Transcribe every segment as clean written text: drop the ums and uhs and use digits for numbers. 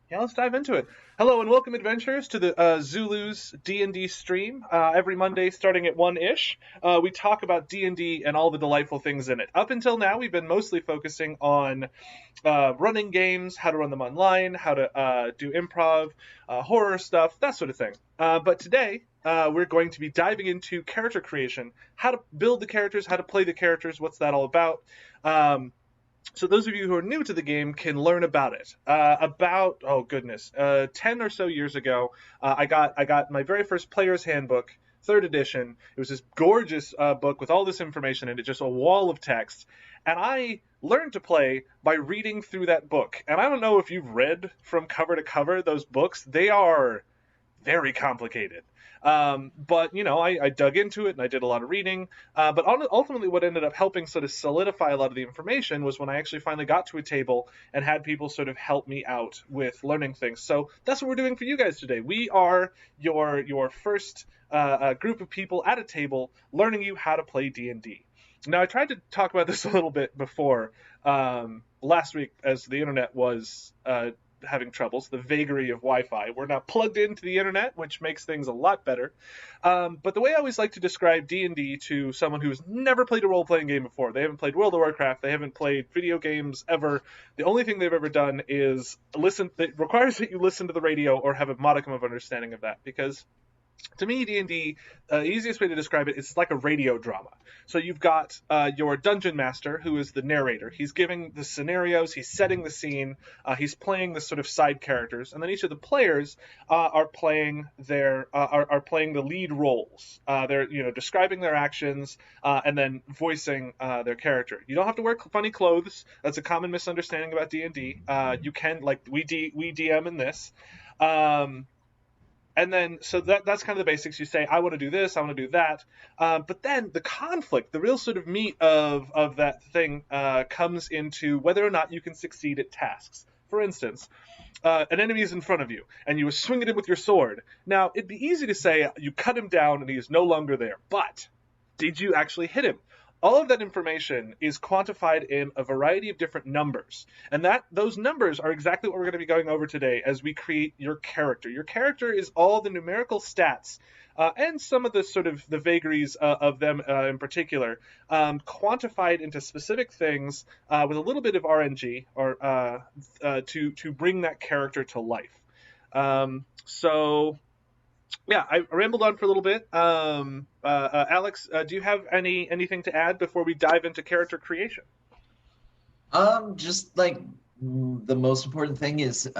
Yeah, let's dive into it. Hello and welcome, adventurers, to the Zulu's D&D stream. Every Monday, starting at 1-ish, we talk about D&D and all the delightful things in it. Up until now, we've been mostly focusing on running games, how to run them online, how to do improv, horror stuff, that sort of thing. But today, we're going to be diving into character creation, how to build the characters, how to play the characters, what's that all about. So those of you who are new to the game can learn about it. About oh goodness, 10 or so years ago, I got my very first player's handbook, third edition. It was this gorgeous book with all this information in it, just a wall of text. And I learned to play by reading through that book. And I don't know if you've read from cover to cover those books. They are very complicated. But I dug into it and I did a lot of reading. But ultimately, what ended up helping sort of solidify a lot of the information was when I actually finally got to a table and had people sort of help me out with learning things. So that's what we're doing for you guys today. We are your first group of people at a table learning you how to play D&D. Now, I tried to talk about this a little bit before last week, as the internet was having troubles, the vagary of Wi-Fi. We're now plugged into the internet, which makes things a lot better. But the way I always like to describe D&D to someone who's never played a role-playing game before, they haven't played World of Warcraft, they haven't played video games ever, the only thing they've ever done is listen. It requires that you listen to the radio or have a modicum of understanding of that, because to me, D&D, easiest way to describe it, it's like a radio drama. So you've got your dungeon master, who is the narrator. He's giving the scenarios, he's setting the scene, he's playing the sort of side characters, and then each of the players are playing are playing the lead roles. They're describing their actions and then voicing their character. You don't have to wear funny clothes. That's a common misunderstanding about D&D. You can, like we DM in this. And then, so that's kind of the basics. You say, I want to do this, I want to do that. But then the conflict, the real sort of meat of that thing comes into whether or not you can succeed at tasks. For instance, an enemy is in front of you, and you swing at him with your sword. Now, it'd be easy to say you cut him down and he is no longer there. But did you actually hit him? All of that information is quantified in a variety of different numbers. And those numbers are exactly what we're going to be going over today as we create your character. Your character is all the numerical stats and some of the sort of the vagaries of them in particular, quantified into specific things with a little bit of RNG or to bring that character to life. So yeah, I rambled on for a little bit. Alex, do you have anything to add before we dive into character creation? Just like the most important thing is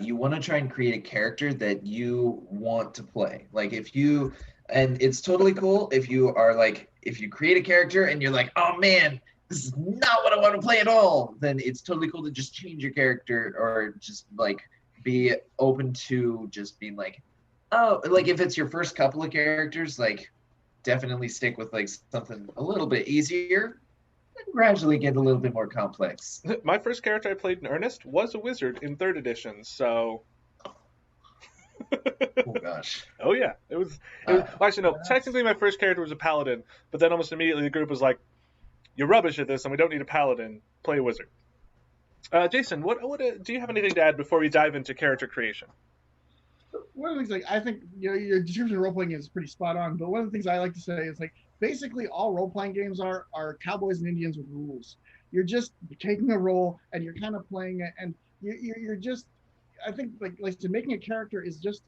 you want to try and create a character that you want to play. Like and it's totally cool if you are like, if you create a character and you're like, oh man, this is not what I want to play at all, then it's totally cool to just change your character or just like be open to just being like, oh, like if it's your first couple of characters, like definitely stick with like something a little bit easier and gradually get a little bit more complex. My first character I played in earnest was a wizard in third edition, so Oh gosh. oh yeah, well, actually no, That's technically my first character was a paladin, but then almost immediately the group was like, you're rubbish at this and we don't need a paladin, play a wizard. Jason, what do you have anything to add before we dive into character creation? One of the things, like, I think your description of role playing is pretty spot on. But one of the things I like to say is, like, basically all role playing games are cowboys and Indians with rules. You're just taking a role and you're kind of playing it, and you're just. I think like I said, making a character is just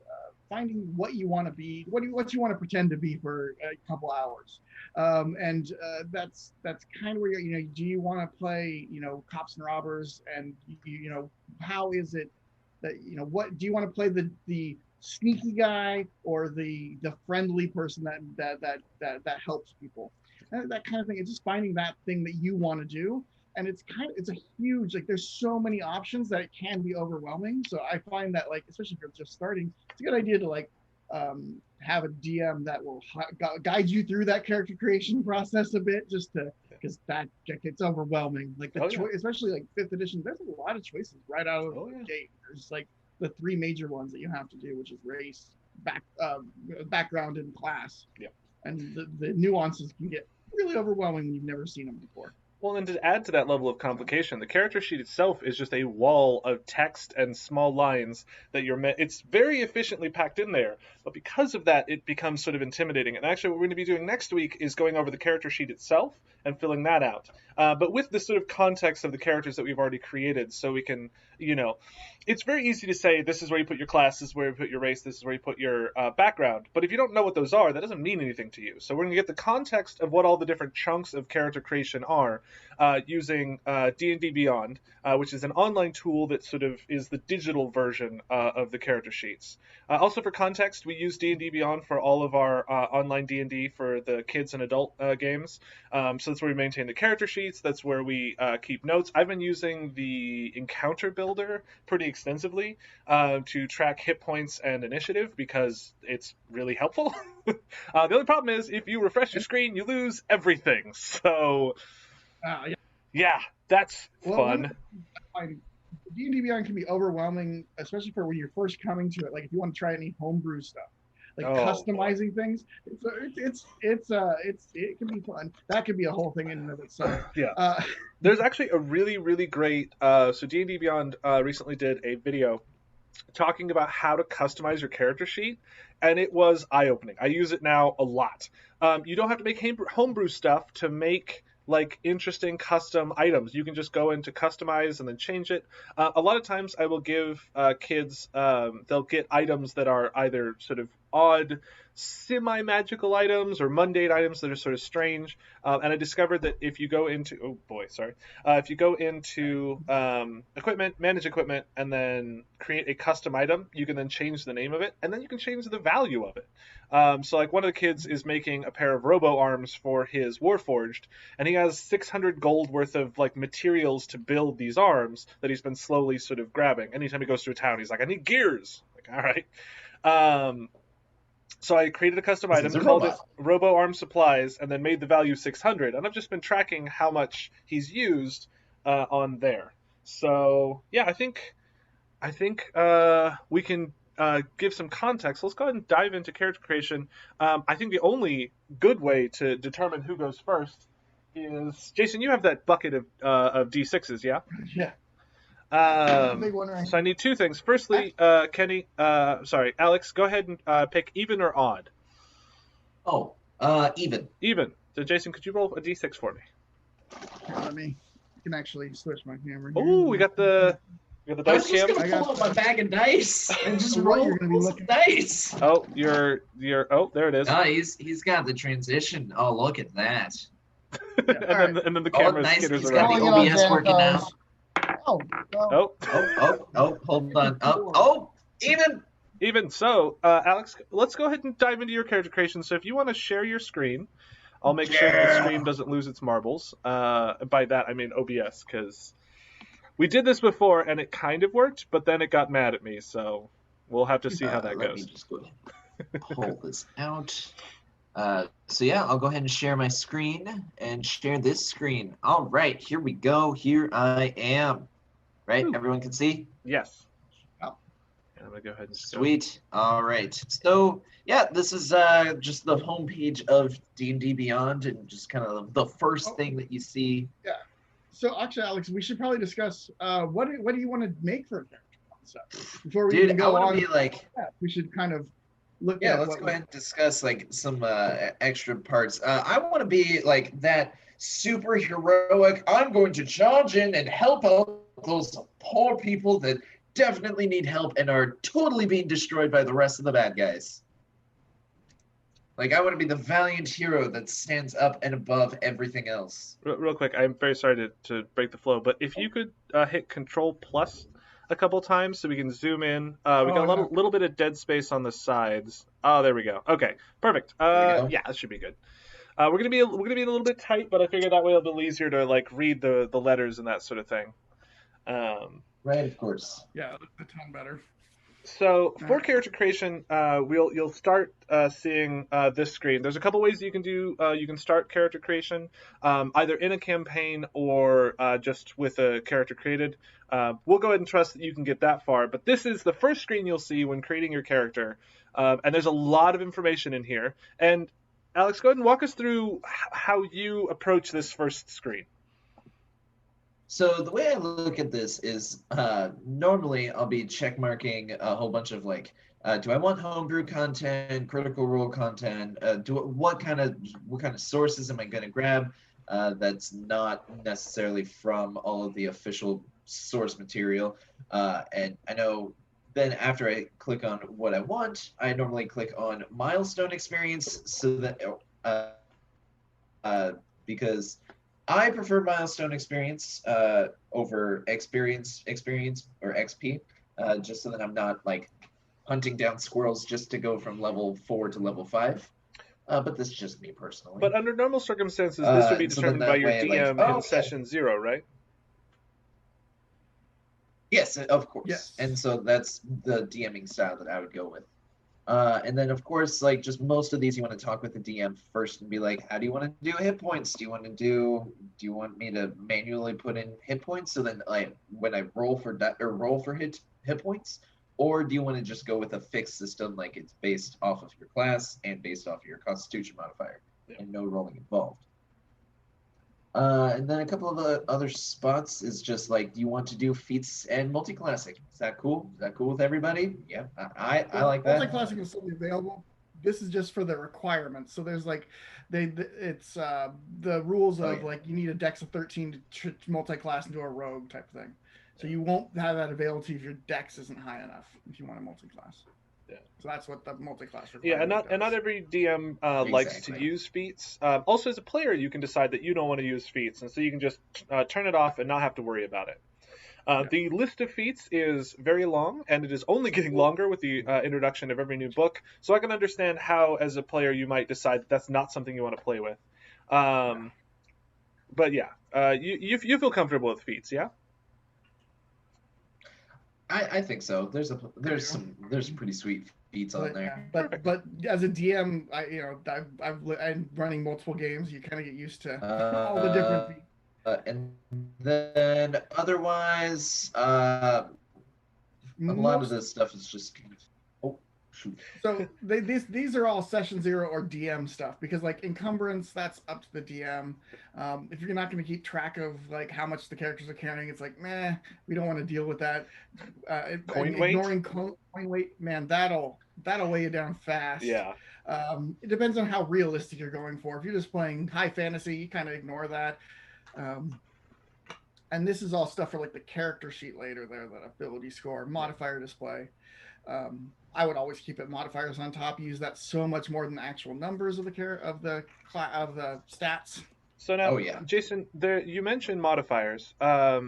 finding what you want to be, what you want to pretend to be for a couple hours, and that's kind of where do you want to play cops and robbers, and how is it that what do you want to play, the sneaky guy or the friendly person that helps people, that kind of thing. It's just finding that thing that you want to do, and it's a huge, like, there's so many options that it can be overwhelming. So I find that, like, especially if you're just starting, it's a good idea to like have a DM that will guide you through that character creation process a bit, just to, because that gets overwhelming. Like especially like fifth edition, there's a lot of choices right out of the gate. There's like the three major ones that you have to do, which is race, background, and class. Yeah. And the nuances can get really overwhelming when you've never seen them before. Well, and to add to that level of complication, the character sheet itself is just a wall of text and small lines that it's very efficiently packed in there, but because of that, it becomes sort of intimidating. And actually, what we're going to be doing next week is going over the character sheet itself and filling that out, but with the sort of context of the characters that we've already created, so we can, it's very easy to say this is where you put your class, this is where you put your race, this is where you put your background, but if you don't know what those are, that doesn't mean anything to you. So we're going to get the context of what all the different chunks of character creation are, using D&D Beyond, which is an online tool that sort of is the digital version of the character sheets. Also for context, we use D&D Beyond for all of our online D&D for the kids and adult games. So that's where we maintain the character sheets. That's where we keep notes. I've been using the encounter builder pretty extensively to track hit points and initiative because it's really helpful. The only problem is if you refresh your screen, you lose everything. So yeah, that's fun. D&D Beyond can be overwhelming, especially for when you're first coming to it. Like if you want to try any homebrew stuff, like customizing things, it can be fun. That could be a whole thing in and of itself. Yeah. There's actually a really, really great. So D&D Beyond recently did a video talking about how to customize your character sheet, and it was eye-opening. I use it now a lot. You don't have to make homebrew stuff to make like interesting custom items. You can just go into customize and then change it. A lot of times I will give kids, they'll get items that are either sort of odd semi-magical items or mundane items that are sort of strange. And I discovered that if you go into, if you go into equipment, manage equipment, and then create a custom item, you can then change the name of it, and then you can change the value of it. So like one of the kids is making a pair of robo arms for his Warforged, and he has 600 gold worth of like materials to build these arms that he's been slowly sort of grabbing. Anytime he goes through a town, he's like, I need gears. Like, all right. So I created a custom item, called it Robo Arm Supplies, and then made the value 600. And I've just been tracking how much he's used on there. So yeah, I think we can give some context. Let's go ahead and dive into character creation. I think the only good way to determine who goes first is, Jason, you have that bucket of D6s, yeah? Yeah. Big one, right? So I need two things. Firstly, Alex, go ahead and pick even or odd. Even. Even. So Jason, could you roll a D6 for me? I can actually switch my camera. Oh, we got the dice cam. I was just gonna pull out my bag of dice and just roll some dice. Oh, you're. Oh, there it is. No, he's got the transition. Oh, look at that. and then the camera skitters he's around. got the OBS working now. Hold on. Even. So, Alex, let's go ahead and dive into your character creation. So if you want to share your screen, I'll make sure that the stream doesn't lose its marbles. By that, I mean OBS, because we did this before, and it kind of worked, but then it got mad at me, so we'll have to see how that goes. Let me just go ahead and pull this out. So yeah, I'll go ahead and share my screen and share this screen. All right, here we go. Here I am. Right, everyone can see? Yes. Oh. And I'm gonna go ahead and Sweet. All right. So yeah, this is just the homepage of D&D Beyond, and just kind of the first thing that you see. Yeah. So actually, Alex, we should probably discuss what do you want to make for a character concept before we even go on. We should kind of look. Yeah, let's go ahead and discuss like some extra parts. I want to be like that super heroic. I'm going to charge in and help out those poor people that definitely need help and are totally being destroyed by the rest of the bad guys. Like, I want to be the valiant hero that stands up and above everything else. Real quick, I'm very sorry to break the flow, but if you could hit Control Plus a couple times so we can zoom in. We got a little bit of dead space on the sides. Oh, there we go. Okay, perfect. Yeah, that should be good. We're gonna be a little bit tight, but I figured that way it'll be a little easier to like read the letters and that sort of thing. Right, of course. Yeah, a ton better. So for character creation, you'll start seeing this screen. There's a couple ways you can do. You can start character creation, either in a campaign or just with a character created. We'll go ahead and trust that you can get that far. But this is the first screen you'll see when creating your character, and there's a lot of information in here. And Alex, go ahead and walk us through how you approach this first screen. So the way I look at this is normally I'll be check marking a whole bunch of like, do I want homebrew content, critical role content? What kind of sources am I going to grab that's not necessarily from all of the official source material? And I know then after I click on what I want, I normally click on milestone experience so that because I prefer milestone experience over experience or XP, just so that I'm not like hunting down squirrels just to go from level 4 to level 5. But this is just me personally. But under normal circumstances, this would be So then determined by that your way, like, DM oh, in session 0, right? yes, of course. Yes. And so that's the DMing style that I would go with. And then, of course, like just most of these, you want to talk with the DM first and be like, how do you want to do hit points? Do you want me to manually put in hit points so then like when I roll for that or roll for hit points, or do you want to just go with a fixed system like it's based off of your class and based off of your Constitution modifier and no rolling involved? And then a couple of the other spots is just like, do you want to do feats and multi-classic? Is that cool? Is that cool with everybody? Yeah, I like that. Multi-classic will still be available. This is just for the requirements. So there's like, it's the rules of like you need a dex of 13 to multi-class into a rogue type of thing. So you won't have that available if your dex isn't high enough if you want a multi-class. Yeah. So that's what the multi-class requirement Yeah, and not does. every DM likes to use feats. Also, as a player, you can decide that you don't want to use feats, and so you can just turn it off and not have to worry about it. The list of feats is very long, and it is only getting longer with the introduction of every new book. So I can understand how, as a player, you might decide that's not something you want to play with. But yeah, you feel comfortable with feats, yeah? I think so. There's some pretty sweet feats on there. But as a DM, I'm running multiple games. You kind of get used to all the different feats. And then otherwise, a lot of this stuff is just. Oh shoot. So these are all session 0 or DM stuff because like encumbrance, that's up to the DM. If you're not going to keep track of like how much the characters are carrying, it's like meh, we don't want to deal with that. Coin weight? Ignoring coin weight, man, that'll weigh you down fast. Yeah. It depends on how realistic you're going for. If you're just playing high fantasy, you kind of ignore that. And this is all stuff for like the character sheet later there, that ability score, modifier display. I would always keep it modifiers on top. Use that so much more than the actual numbers of the stats. So now, Jason, you mentioned modifiers. I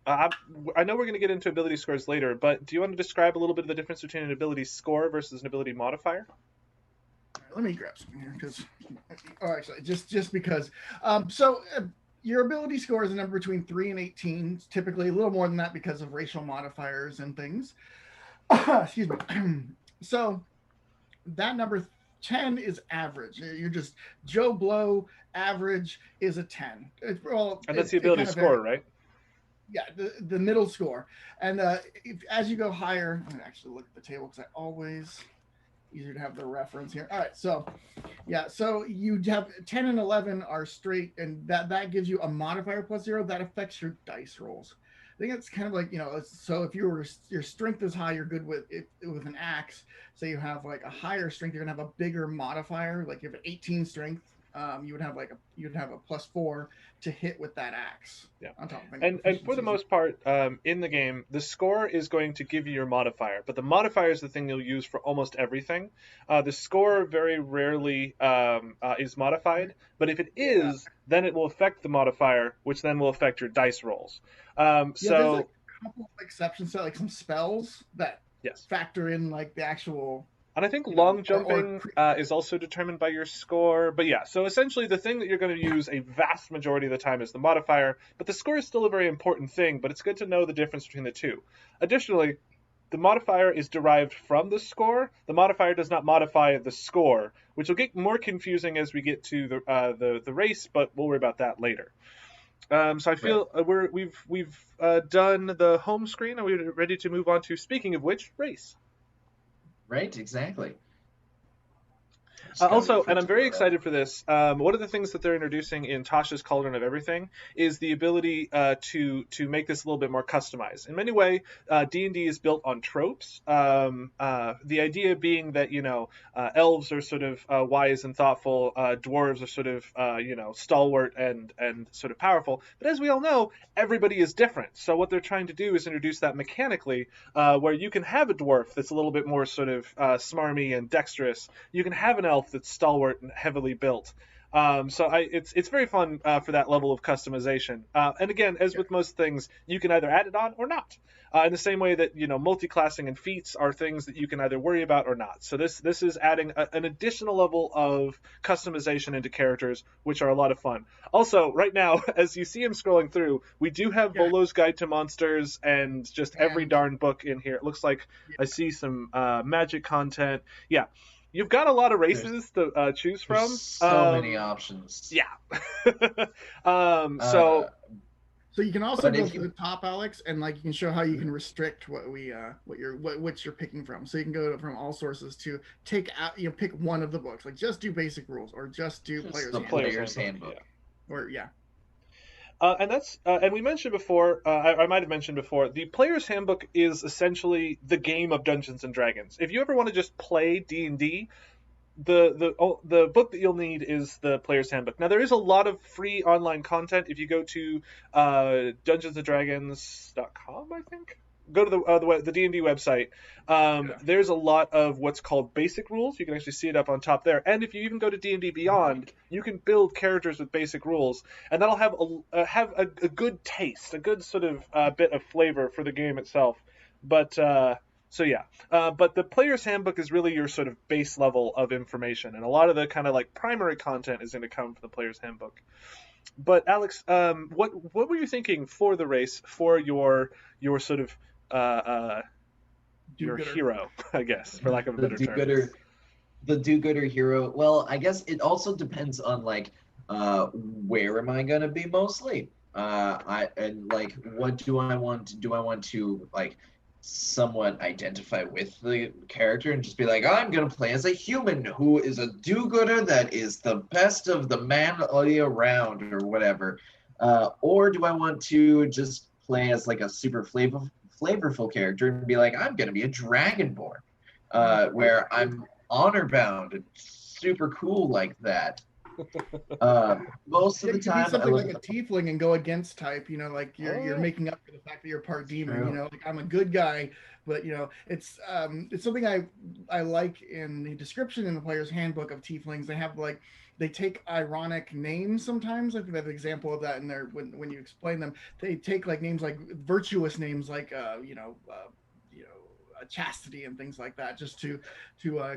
know we're going to get into ability scores later, but do you want to describe a little bit of the difference between an ability score versus an ability modifier? Let me grab something here because, actually, just because. Your ability score is a number between 3 and 18, typically a little more than that because of racial modifiers and things. Excuse me. So that number 10 is average. You're just Joe Blow. Average is a 10. And that's the ability score, right? Yeah, the middle score. And as you go higher, I'm gonna actually look at the table because I always easier to have the reference here. All right, so you have 10 and 11 are straight, and that gives you a modifier plus 0 that affects your dice rolls. I think it's kind of like, so if your strength is high, you're good with an axe. So you have like a higher strength, you're gonna have a bigger modifier. Like if you have 18 strength, you would have a plus 4 to hit with that axe. Yeah. On top of and for the most part, in the game, the score is going to give you your modifier, but the modifier is the thing you'll use for almost everything. The score very rarely is modified, but if it is, then it will affect the modifier, which then will affect your dice rolls. There's a couple of exceptions to like some spells that factor in like the actual. And I think long jumping is also determined by your score. But yeah, so essentially the thing that you're going to use a vast majority of the time is the modifier. But the score is still a very important thing, but it's good to know the difference between the two. Additionally, the modifier is derived from the score. The modifier does not modify the score, which will get more confusing as we get to the race, but we'll worry about that later. So I feel we've done the home screen. Are we ready to move on to, speaking of which, race? Right, exactly. Also, for and I'm very tomorrow. excited for this. One of the things that they're introducing in Tasha's Cauldron of Everything is the ability to make this a little bit more customized. In many ways, D&D is built on tropes. The idea being that elves are sort of wise and thoughtful, dwarves are sort of stalwart and sort of powerful. But as we all know, everybody is different. So what they're trying to do is introduce that mechanically, where you can have a dwarf that's a little bit more sort of smarmy and dexterous. You can have an elf that's stalwart and heavily built. It's very fun for that level of customization. And again, as with most things, you can either add it on or not. In the same way that multi-classing and feats are things that you can either worry about or not. So this is adding an additional level of customization into characters, which are a lot of fun. Also, right now, as you see him scrolling through, we do have Volo's Guide to Monsters and just every darn book in here. It looks like I see some magic content. Yeah. You've got a lot of races to choose from. So many options. Yeah. So you can also go to the top, Alex, and you can show how you can restrict what you're picking from. So you can go from all sources to take out, pick one of the books, like just do basic rules or just do player's handbook. Yeah. Or and we mentioned before, I might have mentioned before, the player's handbook is essentially the game of Dungeons and Dragons. If you ever want to just play D&D, the book that you'll need is the player's handbook. Now there is a lot of free online content. If you go to dungeonsanddragons.com, I think, go to the D&D website. There's a lot of what's called basic rules. You can actually see it up on top there. And if you even go to D&D Beyond, you can build characters with basic rules, and that'll have a good taste, a good sort of bit of flavor for the game itself. But but the player's handbook is really your sort of base level of information, and a lot of the kind of primary content is going to come from the player's handbook. But Alex, what were you thinking for the race, for your sort of your hero, I guess, for lack of a better term? The do-gooder hero. Well, I guess it also depends on where am I gonna be mostly? What do I want? Do I want to somewhat identify with the character and just be like, I'm gonna play as a human who is a do-gooder that is the best of the manly around or whatever, or do I want to just play as a super flavorful character and be like, I'm gonna be a dragonborn, where I'm honor bound and super cool like that. Most of the time, something like a tiefling and go against type. You're making up for the fact that you're part demon. I'm a good guy, but it's something I like in the description in the player's handbook of tieflings. They have they take ironic names sometimes. I think they have an example of that in there when you explain them. They take names virtuous names chastity and things like that, just to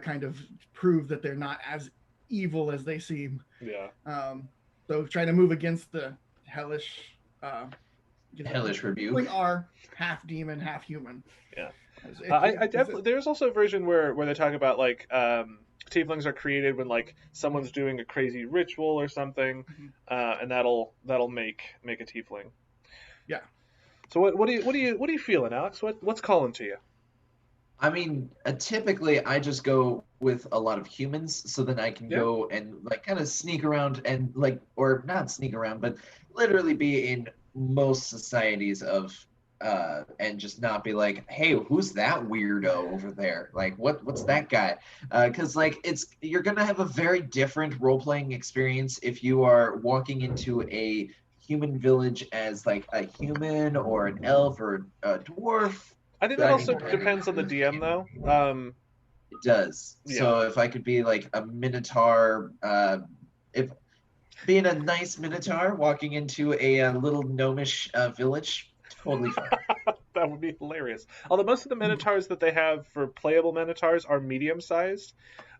kind of prove that they're not as evil as they seem. So trying to move against the hellish rebuke. We are half demon, half human. I definitely. There's also a version where they talk about tieflings are created when someone's doing a crazy ritual or something, and that'll make a tiefling. Yeah. So what are you feeling, Alex? What's calling to you? I mean, typically I just go with a lot of humans, so then I can go and kind of sneak around and or not sneak around, but literally be in most societies of and just not be like, hey, who's that weirdo over there? What's that guy? Because you're gonna have a very different role-playing experience if you are walking into a human village as a human or an elf or a dwarf. I think that also depends on the DM, though. It does. Yeah. So if I could be a minotaur, if being a nice minotaur walking into a little gnomish village, totally fine. That would be hilarious. Although most of the minotaurs that they have for playable minotaurs are medium-sized.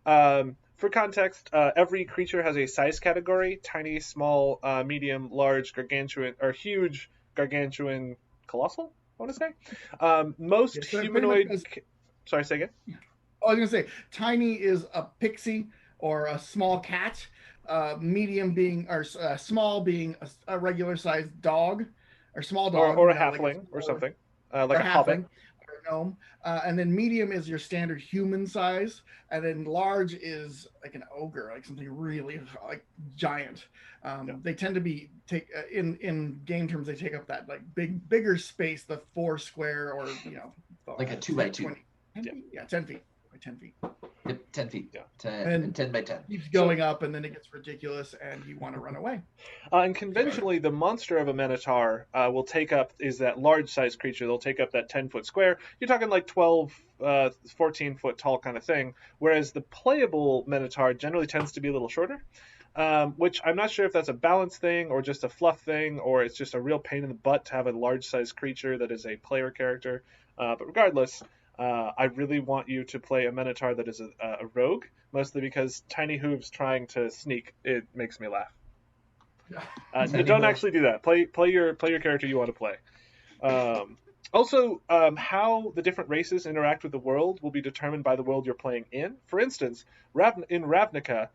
For context, every creature has a size category: tiny, small, medium, large, gargantuan, or huge, gargantuan, colossal. I want to say most humanoid. Sorry, say again. I was going to say tiny is a pixie or a small cat. Medium being or small being a regular sized dog or small dog, or a halfling or something like a hobbit. gnome, and then medium is your standard human size, and then large is like an ogre, like something really like giant. They tend to be in game terms, they take up that like bigger space, the 4 square, or like a 2 by 2. 10 feet? Yeah, 10 feet by 10 feet. Yep, 10 feet. Yeah. 10 by 10. Keeps going up, and then it gets ridiculous, and you want to run away. And conventionally, the monster of a Minotaur will take up, is that large size creature. They'll take up that 10-foot square. You're talking like 12, 14-foot tall kind of thing. Whereas the playable Minotaur generally tends to be a little shorter, which I'm not sure if that's a balance thing or just a fluff thing, or it's just a real pain in the butt to have a large size creature that is a player character. But regardless, I really want you to play a Minotaur that is a rogue, mostly because Tiny Hooves trying to sneak, it makes me laugh. Don't actually do that. Play your character you want to play. Also, how the different races interact with the world will be determined by the world you're playing in. For instance, in Ravnica,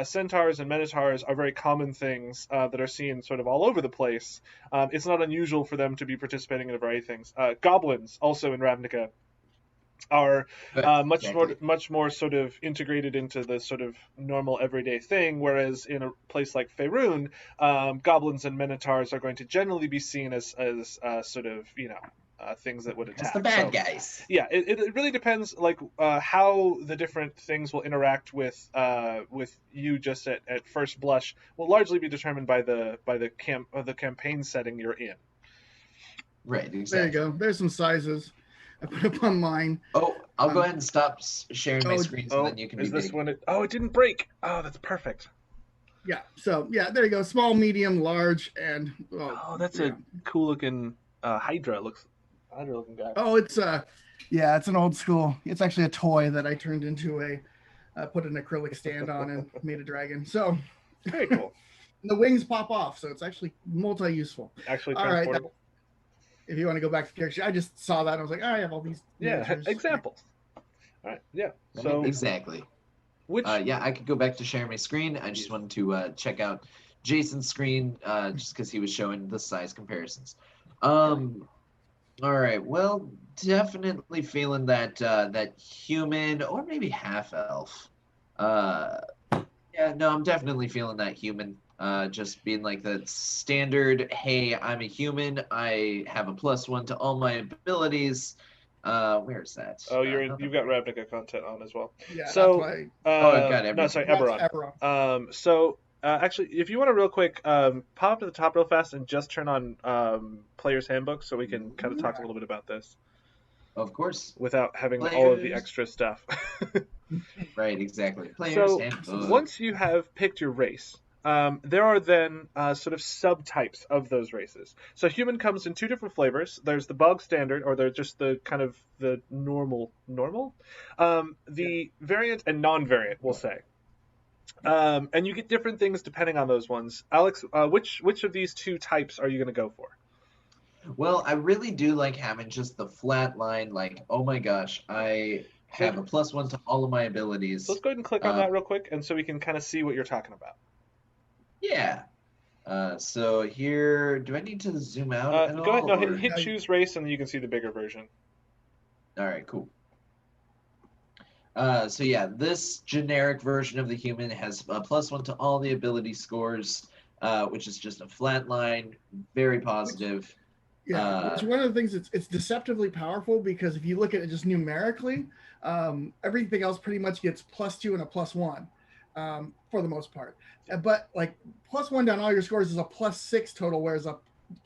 centaurs and minotaurs are very common things that are seen sort of all over the place. It's not unusual for them to be participating in a variety of things. Goblins, also in Ravnica, are much more sort of integrated into the sort of normal everyday thing, whereas in a place like Faerun, goblins and minotaurs are going to generally be seen as sort of things that would attack. It's the bad guys. Yeah, it really depends, like how the different things will interact with you just at first blush will largely be determined by the campaign setting you're in. Right. Exactly. There you go. There's some sizes. I put up on mine. Oh, I'll go ahead and stop sharing my screen so then you can. Is this one? It didn't break. Oh, that's perfect. Yeah. So yeah, there you go. Small, medium, large, and that's a cool looking Hydra looking guy. Oh, it's it's an old school. It's actually a toy that I turned into put an acrylic stand on and made a dragon. So very cool. The wings pop off, so it's actually multi-useful. Actually transportable. All right. If you want to go back to character, I just saw that and I was like, I have all these examples. All right, yeah. So exactly. Which I could go back to sharing my screen. I just wanted to check out Jason's screen just because he was showing the size comparisons. All right. Well, definitely feeling that human or maybe half elf. I'm definitely feeling that human. Just being like the standard, hey, I'm a human, I have a +1 to all my abilities. Where's that? Oh, you've got Ravnica content on as well. Yeah. So, I've got Eberron. No, sorry, Eberron. So actually, if you want to real quick, pop up to the top real fast and just turn on Player's Handbook so we can kind of talk a little bit about this. Of course. Without having all of the extra stuff. Right, exactly. Player's Handbook. Once you have picked your race, there are then sort of subtypes of those races. So human comes in 2 different flavors. There's the bog standard, or they're just the kind of the normal, the variant and non-variant, we'll say. And you get different things depending on those ones. Alex, which of these 2 types are you going to go for? Well, I really do like having just the flat line, like, oh my gosh, I have a +1 to all of my abilities. So let's go ahead and click on that real quick, and so we can kind of see what you're talking about. Yeah. So here, do I need to zoom out at all? Go ahead. No, hit choose race, and then you can see the bigger version. All right, cool. So yeah, this generic version of the human has a +1 to all the ability scores, which is just a flat line, very positive. Which one of the things it's deceptively powerful, because if you look at it just numerically, everything else pretty much gets +2 and a +1 for the most part. But like +1 down all your scores is a +6 total, whereas a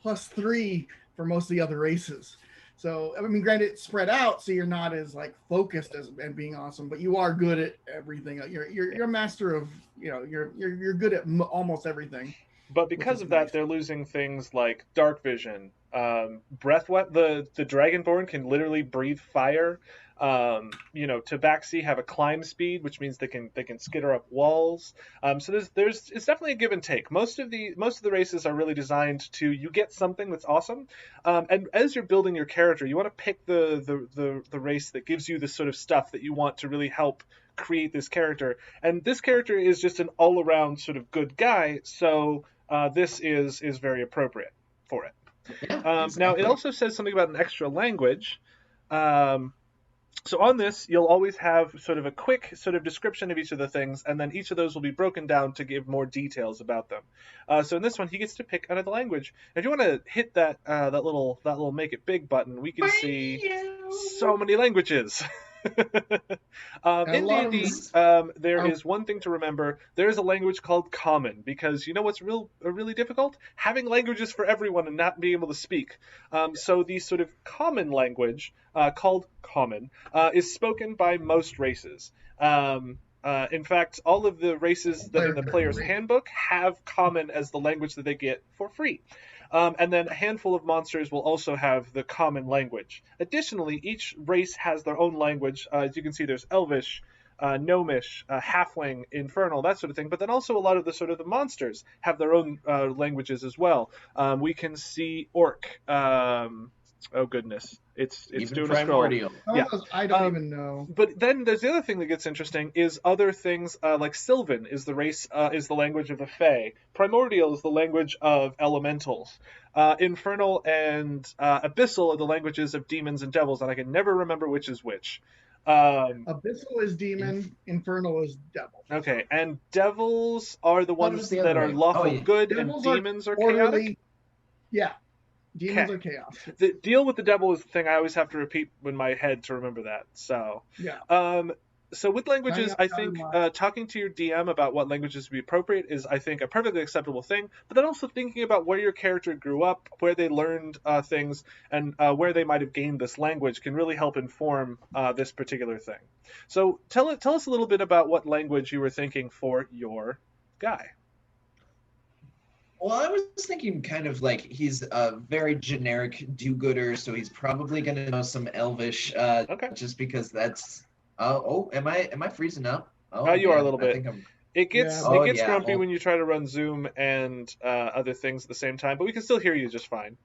+3 for most of the other races. So I mean, granted, it's spread out, so you're not as like focused and being awesome, but you are good at everything. You're a master of you're good at almost everything. But because of that, they're losing things like dark vision, breath. The Dragonborn can literally breathe fire. Tabaxi have a climb speed, which means they can skitter up walls. So it's definitely a give and take. Most of the races are really designed to you get something that's awesome, and as you're building your character, you want to pick the race that gives you the sort of stuff that you want to really help create this character. And this character is just an all around sort of good guy, so this is very appropriate for it. Yeah, exactly. Now it also says something about an extra language. So on this, you'll always have sort of a quick sort of description of each of the things, and then each of those will be broken down to give more details about them. So in this one, he gets to pick another language. If you want to hit that little make it big button, we can see so many languages. In D&D, there is one thing to remember. There is a language called Common, because you know what's really difficult? Having languages for everyone and not being able to speak. So the sort of common language, called Common, is spoken by most races. In fact, all of the races that in the player's handbook have Common as the language that they get for free. And then a handful of monsters will also have the common language. Additionally, each race has their own language. As you can see, there's Elvish, Gnomish, Halfling, Infernal, that sort of thing. But then also a lot of the sort of the monsters have their own languages as well. We can see Orc. Oh goodness, it's Even doing a scroll. primordial. Yeah. I don't even know. But then there's the other thing that gets interesting is other things like Sylvan is the race is the language of the Fae. Primordial is the language of elementals. Infernal and Abyssal are the languages of demons and devils, and I can never remember which is which. Abyssal is demon, infernal is devil. Okay, and devils are the ones the that other are way? lawful Oh, yeah. good, Devils and are demons are orderly. chaotic. Yeah, demons Okay. are chaos. The deal with the devil is the thing I always have to repeat in my head to remember that. So, Yeah. So with languages, Finding I out think how to talking to your DM about what languages would be appropriate is, I think, a perfectly acceptable thing. But then also thinking about where your character grew up, where they learned things, and where they might have gained this language can really help inform this particular thing. So tell us a little bit about what language you were thinking for your guy. Well, I was thinking kind of like he's a very generic do-gooder, so he's probably going to know some Elvish, Okay. just because that's. Am I freezing up? You are a man, little I bit. think I'm. It gets Yeah. grumpy Well, when you try to run Zoom and other things at the same time, but we can still hear you just fine.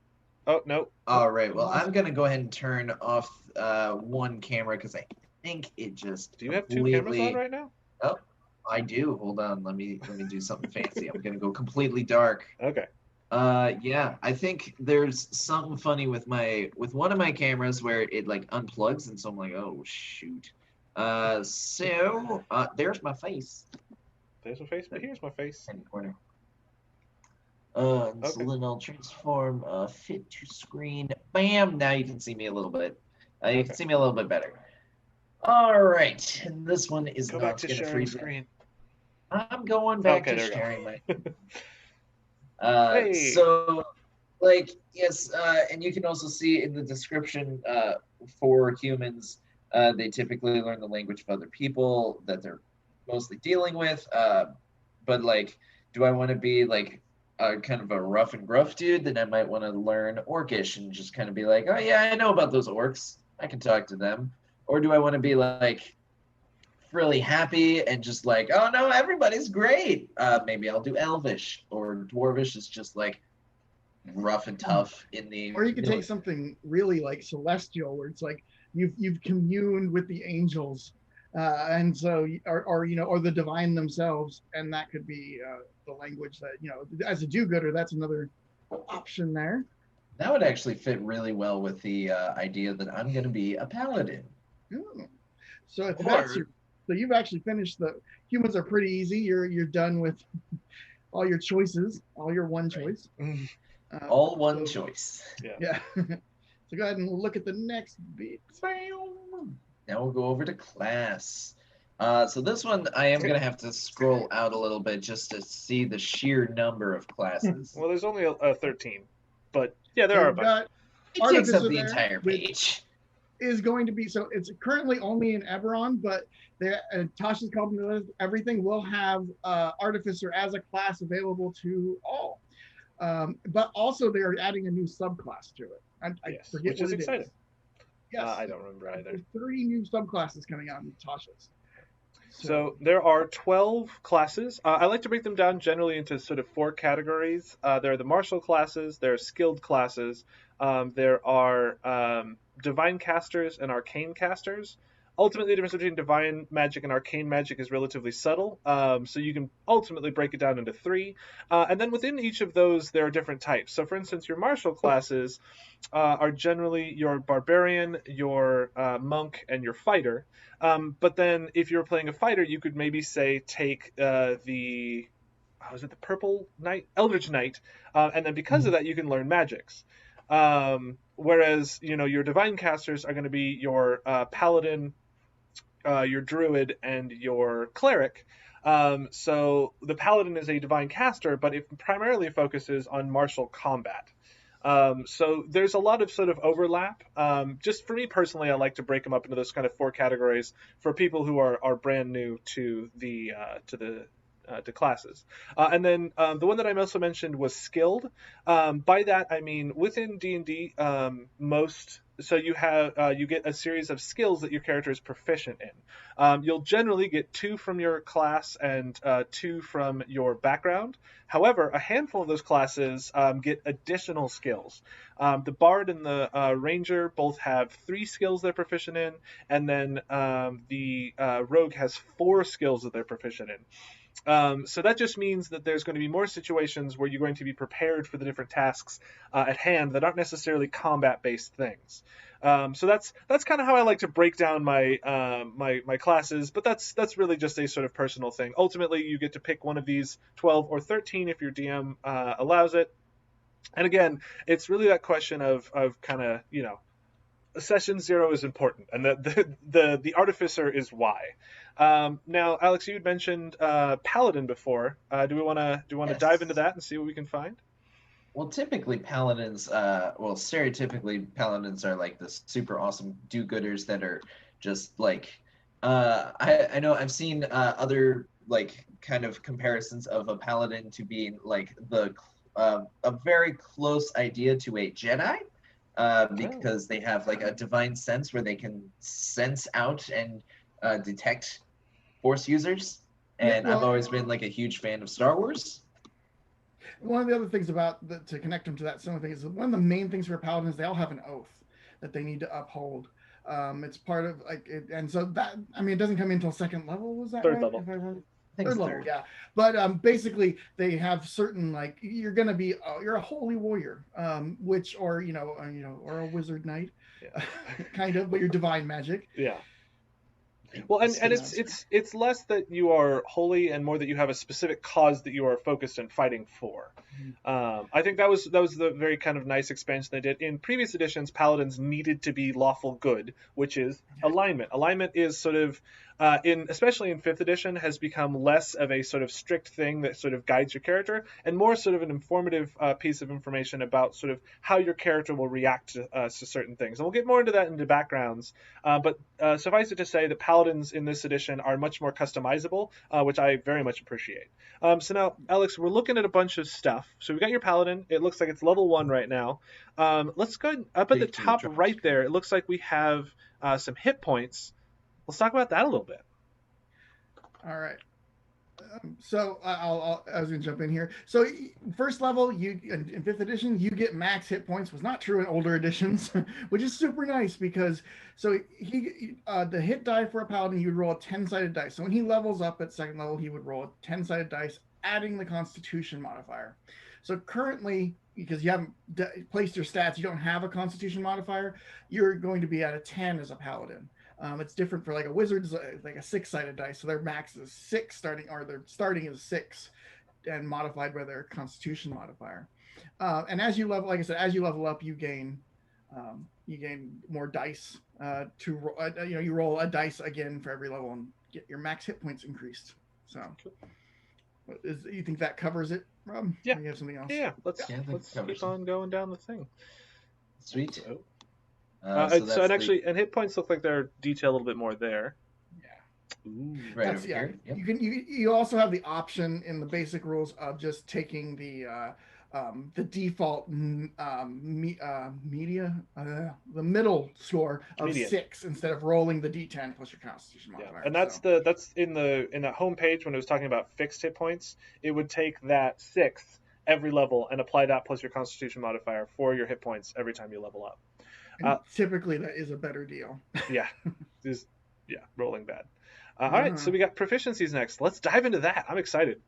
Oh no. all right. Well, I'm going to go ahead and turn off one camera because I think it just Do you have two cameras on completely. right now? Oh, I do. Hold on. Let me do something fancy. I'm going to go completely dark. Okay. Yeah, I think there's something funny with one of my cameras where it like unplugs, and so I'm like, oh shoot. There's my face There's my face, but here's my face. in the corner. Okay. So then I'll transform fit to screen. Bam! Now you can see me a little bit. You can see me a little bit better. All right, and this one is Go not back to going to sharing freeze. screen. I'm going back Okay, to there we go. sharing my. Hey. So, like, yes, and you can also see in the description for humans, they typically learn the language of other people that they're mostly dealing with. But, like, do I want to be, like, kind of a rough and gruff dude? Then I might want to learn Orcish and just kind of be like, oh, yeah, I know about those orcs. I can talk to them. Or do I want to be, like, really happy and just like, oh no, everybody's great. Maybe I'll do Elvish, or Dwarvish is just like rough and tough in the. Or you could take something really like celestial, where it's like you've communed with the angels, and so or the divine themselves, and that could be the language that as a do-gooder, that's another option there. That would actually fit really well with the idea that I'm going to be a paladin. Oh. So if that's your So you've actually finished the humans are pretty easy. You're done with all your choices, all your one choice. All one choice. Yeah. So go ahead and look at the next bit. Now we'll go over to class. So this one I am going to have to scroll out a little bit just to see the sheer number of classes. Well, there's only 13, but yeah, there are a bunch. It takes up the entire page. Is going to be so it's currently only in Eberron, but Tasha's Company Everything will have Artificer as a class available to all. But also they are adding a new subclass to it. I forget which what is it exciting. is. Yes, I don't remember either. There's 3 new subclasses coming out in Tasha's. So there are 12 classes. I like to break them down generally into sort of 4 categories. There are the martial classes, there are skilled classes, there are divine casters and arcane casters. Ultimately, the difference between divine magic and arcane magic is relatively subtle, so you can ultimately break it down into three. And then within each of those, there are different types. So, for instance, your martial classes are generally your barbarian, your monk, and your fighter. But then, if you're playing a fighter, you could maybe say take the was it the Purple Knight, Eldritch Knight, and then because of that, you can learn magics. Whereas your divine casters are going to be your paladin, your druid, and your cleric. So the paladin is a divine caster, but it primarily focuses on martial combat. So there's a lot of sort of overlap. Just for me personally, I like to break them up into those kind of four categories for people who are brand new to the to classes. And then the one that I also mentioned was skilled. By that I mean within D&D, you get a series of skills that your character is proficient in. You'll generally get 2 from your class and 2 from your background. However, a handful of those classes get additional skills. The bard and the ranger both have 3 skills they're proficient in, and then the rogue has 4 skills that they're proficient in. So that just means that there's going to be more situations where you're going to be prepared for the different tasks at hand that aren't necessarily combat-based things. So that's kind of how I like to break down my my classes, but that's really just a sort of personal thing. Ultimately, you get to pick one of these 12 or 13 if your DM allows it. And again, it's really that question of kind of session 0 is important, and the artificer is why. Now, Alex, you had mentioned paladin before. Do we want to Yes. dive into that and see what we can find? Well, typically paladins, stereotypically paladins are like the super awesome do-gooders that are just like, I know I've seen other like kind of comparisons of a paladin to being like a very close idea to a Jedi, because they have like a divine sense where they can sense out and detect Force users. And I've always been like a huge fan of Star Wars. One of the other things to connect them to that similar thing is one of the main things for paladins, they all have an oath that they need to uphold. It's part of and so that, I mean, it doesn't come in until second level. Was that Third right? level. If I remember. Third level, yeah. But basically, they have certain you're gonna be you're a holy warrior, which or a wizard knight, yeah. kind of, but you're divine magic. Yeah. Well, and it's less that you are holy and more that you have a specific cause that you are focused in fighting for. I think that was the very kind of nice expansion they did. In previous editions, paladins needed to be lawful good, which is alignment. Alignment is sort of especially in 5th edition, has become less of a sort of strict thing that sort of guides your character, and more sort of an informative piece of information about sort of how your character will react to certain things. And we'll get more into that into backgrounds. But suffice it to say that paladins in this edition are much more customizable, which I very much appreciate. So now, Alex, we're looking at a bunch of stuff. So we've got your paladin. It looks like it's level 1 right now. Let's go ahead, up at the top right there. It looks like we have some hit points. Let's talk about that a little bit. All right. So I was going to jump in here. So first level, you in 5th edition, you get max hit points. Was not true in older editions, which is super nice because the hit die for a paladin, you would roll a 10-sided dice. So when he levels up at 2nd level, he would roll a 10-sided dice, adding the Constitution modifier. So currently, because you haven't placed your stats, you don't have a Constitution modifier. You're going to be at a 10 as a paladin. It's different for like a wizard's like a 6-sided dice, so their max is 6 starting, or their starting is 6, and modified by their Constitution modifier. And as you level, like I said, as you level up, you gain more dice you roll a dice again for every level and get your max hit points increased. So, you think that covers it, Rob? Yeah. Or you have something else? Yeah. Let's keep on going down the thing. Sweet. And hit points look like they're detailed a little bit more there. Yeah. Ooh, right over here. Yep. You also have the option in the basic rules of just taking the default the middle score of median. 6 instead of rolling the D10 plus your Constitution modifier. And that's in that home page when it was talking about fixed hit points. It would take that 6 every level and apply that plus your Constitution modifier for your hit points every time you level up. Typically, that is a better deal. Yeah, Yeah, rolling bad. All right, so we got proficiencies next. Let's dive into that. I'm excited,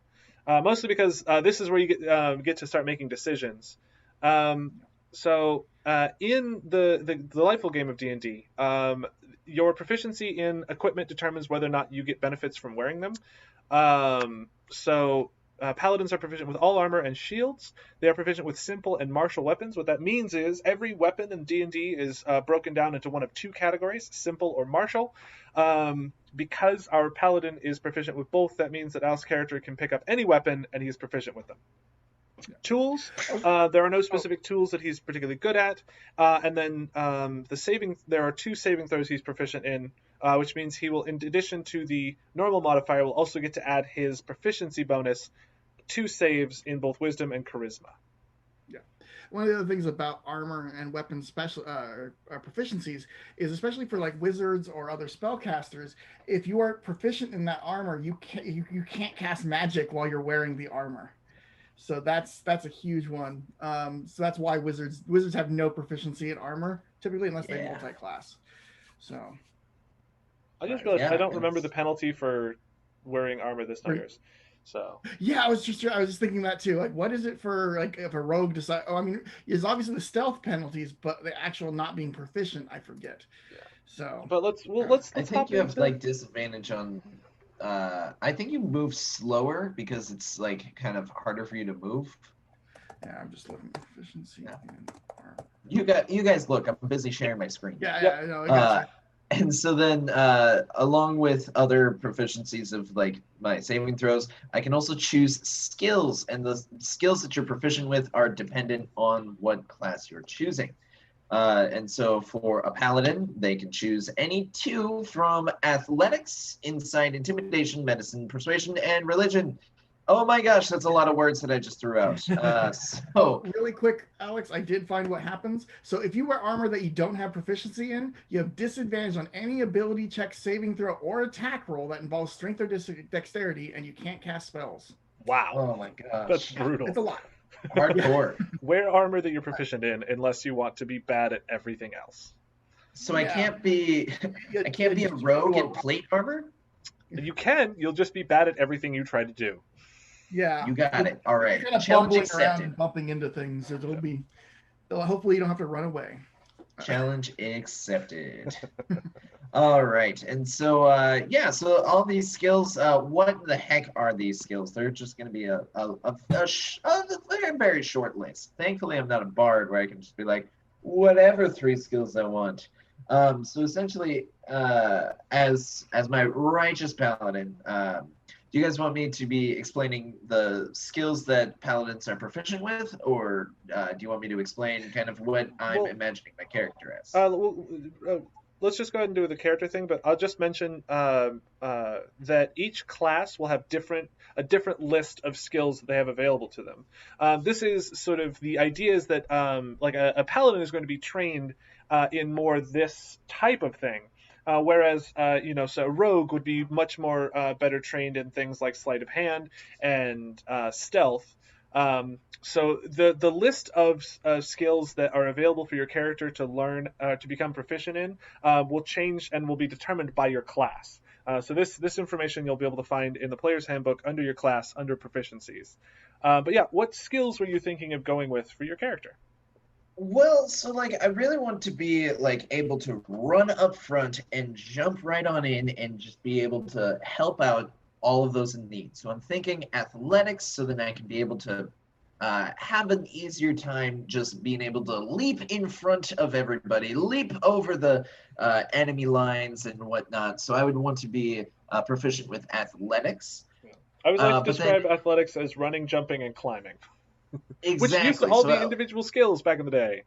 mostly because this is where you get to start making decisions. So in the delightful game of D&D, your proficiency in equipment determines whether or not you get benefits from wearing them. Paladins are proficient with all armor and shields. They are proficient with simple and martial weapons. What that means is every weapon in D&D is broken down into one of two categories, simple or martial. Because our paladin is proficient with both, that means that Al's character can pick up any weapon and he's proficient with them. Tools, there are no specific tools that he's particularly good at. And then there are 2 saving throws he's proficient in, which means he will, in addition to the normal modifier, will also get to add his proficiency bonus 2 saves in both wisdom and charisma. Yeah. One of the other things about armor and weapon proficiencies is, especially for like wizards or other spellcasters, if you are proficient in that armor, you can't cast magic while you're wearing the armor. So that's a huge one. So that's why wizards have no proficiency in armor typically, unless they multi-class. So I just realized I don't remember the penalty for wearing armor this time. So yeah, I was just thinking that too. Like, what is it for, like, if a rogue decide? Oh, I mean, there's obviously the stealth penalties, but the actual not being proficient, I forget. Yeah. So, but let's I think you have like disadvantage on. I think you move slower because it's like kind of harder for you to move. Yeah, I'm just looking at proficiency. Yeah. You guys look. I'm busy sharing my screen. Yeah, I know. I got you. And so then, along with other proficiencies of like my saving throws, I can also choose skills, and the skills that you're proficient with are dependent on what class you're choosing. And so for a paladin, they can choose any 2 from athletics, insight, intimidation, medicine, persuasion, and religion. Oh my gosh, that's a lot of words that I just threw out. So really quick, Alex, I did find what happens. So if you wear armor that you don't have proficiency in, you have disadvantage on any ability check, saving throw, or attack roll that involves strength or dexterity, and you can't cast spells. Wow. Oh my gosh. That's brutal. It's a lot. Hardcore. Wear armor that you're proficient in unless you want to be bad at everything else. So I can't be a rogue in plate armor? You can, you'll just be bad at everything you try to do. Yeah. You got it. All right. Kind of Challenge bumbling around accepted. and bumping into things. Hopefully you don't have to run away. Challenge accepted. All right. And so, so all these skills, what the heck are these skills? They're just going to be a very short list. Thankfully, I'm not a bard where I can just be like, whatever 3 skills I want. So essentially, as my righteous paladin, do you guys want me to be explaining the skills that paladins are proficient with, or do you want me to explain kind of what I'm imagining my character as? Let's just go ahead and do the character thing, but I'll just mention that each class will have a different list of skills that they have available to them. This is sort of the idea is that like a paladin is going to be trained in more this type of thing. Whereas, so a rogue would be much more better trained in things like sleight of hand and stealth. So the list of skills that are available for your character to learn to become proficient in will change and will be determined by your class. So this information you'll be able to find in the player's handbook under your class under proficiencies. But yeah, what skills were you thinking of going with for your character? Well, so like I really want to be like able to run up front and jump right on in and just be able to help out all of those in need. So I'm thinking athletics, so then I can be able to have an easier time just being able to leap in front of everybody, leap over the enemy lines and whatnot. So I would want to be proficient with athletics. I would like to describe athletics as running, jumping, and climbing. Exactly. Which used to all be individual skills back in the day.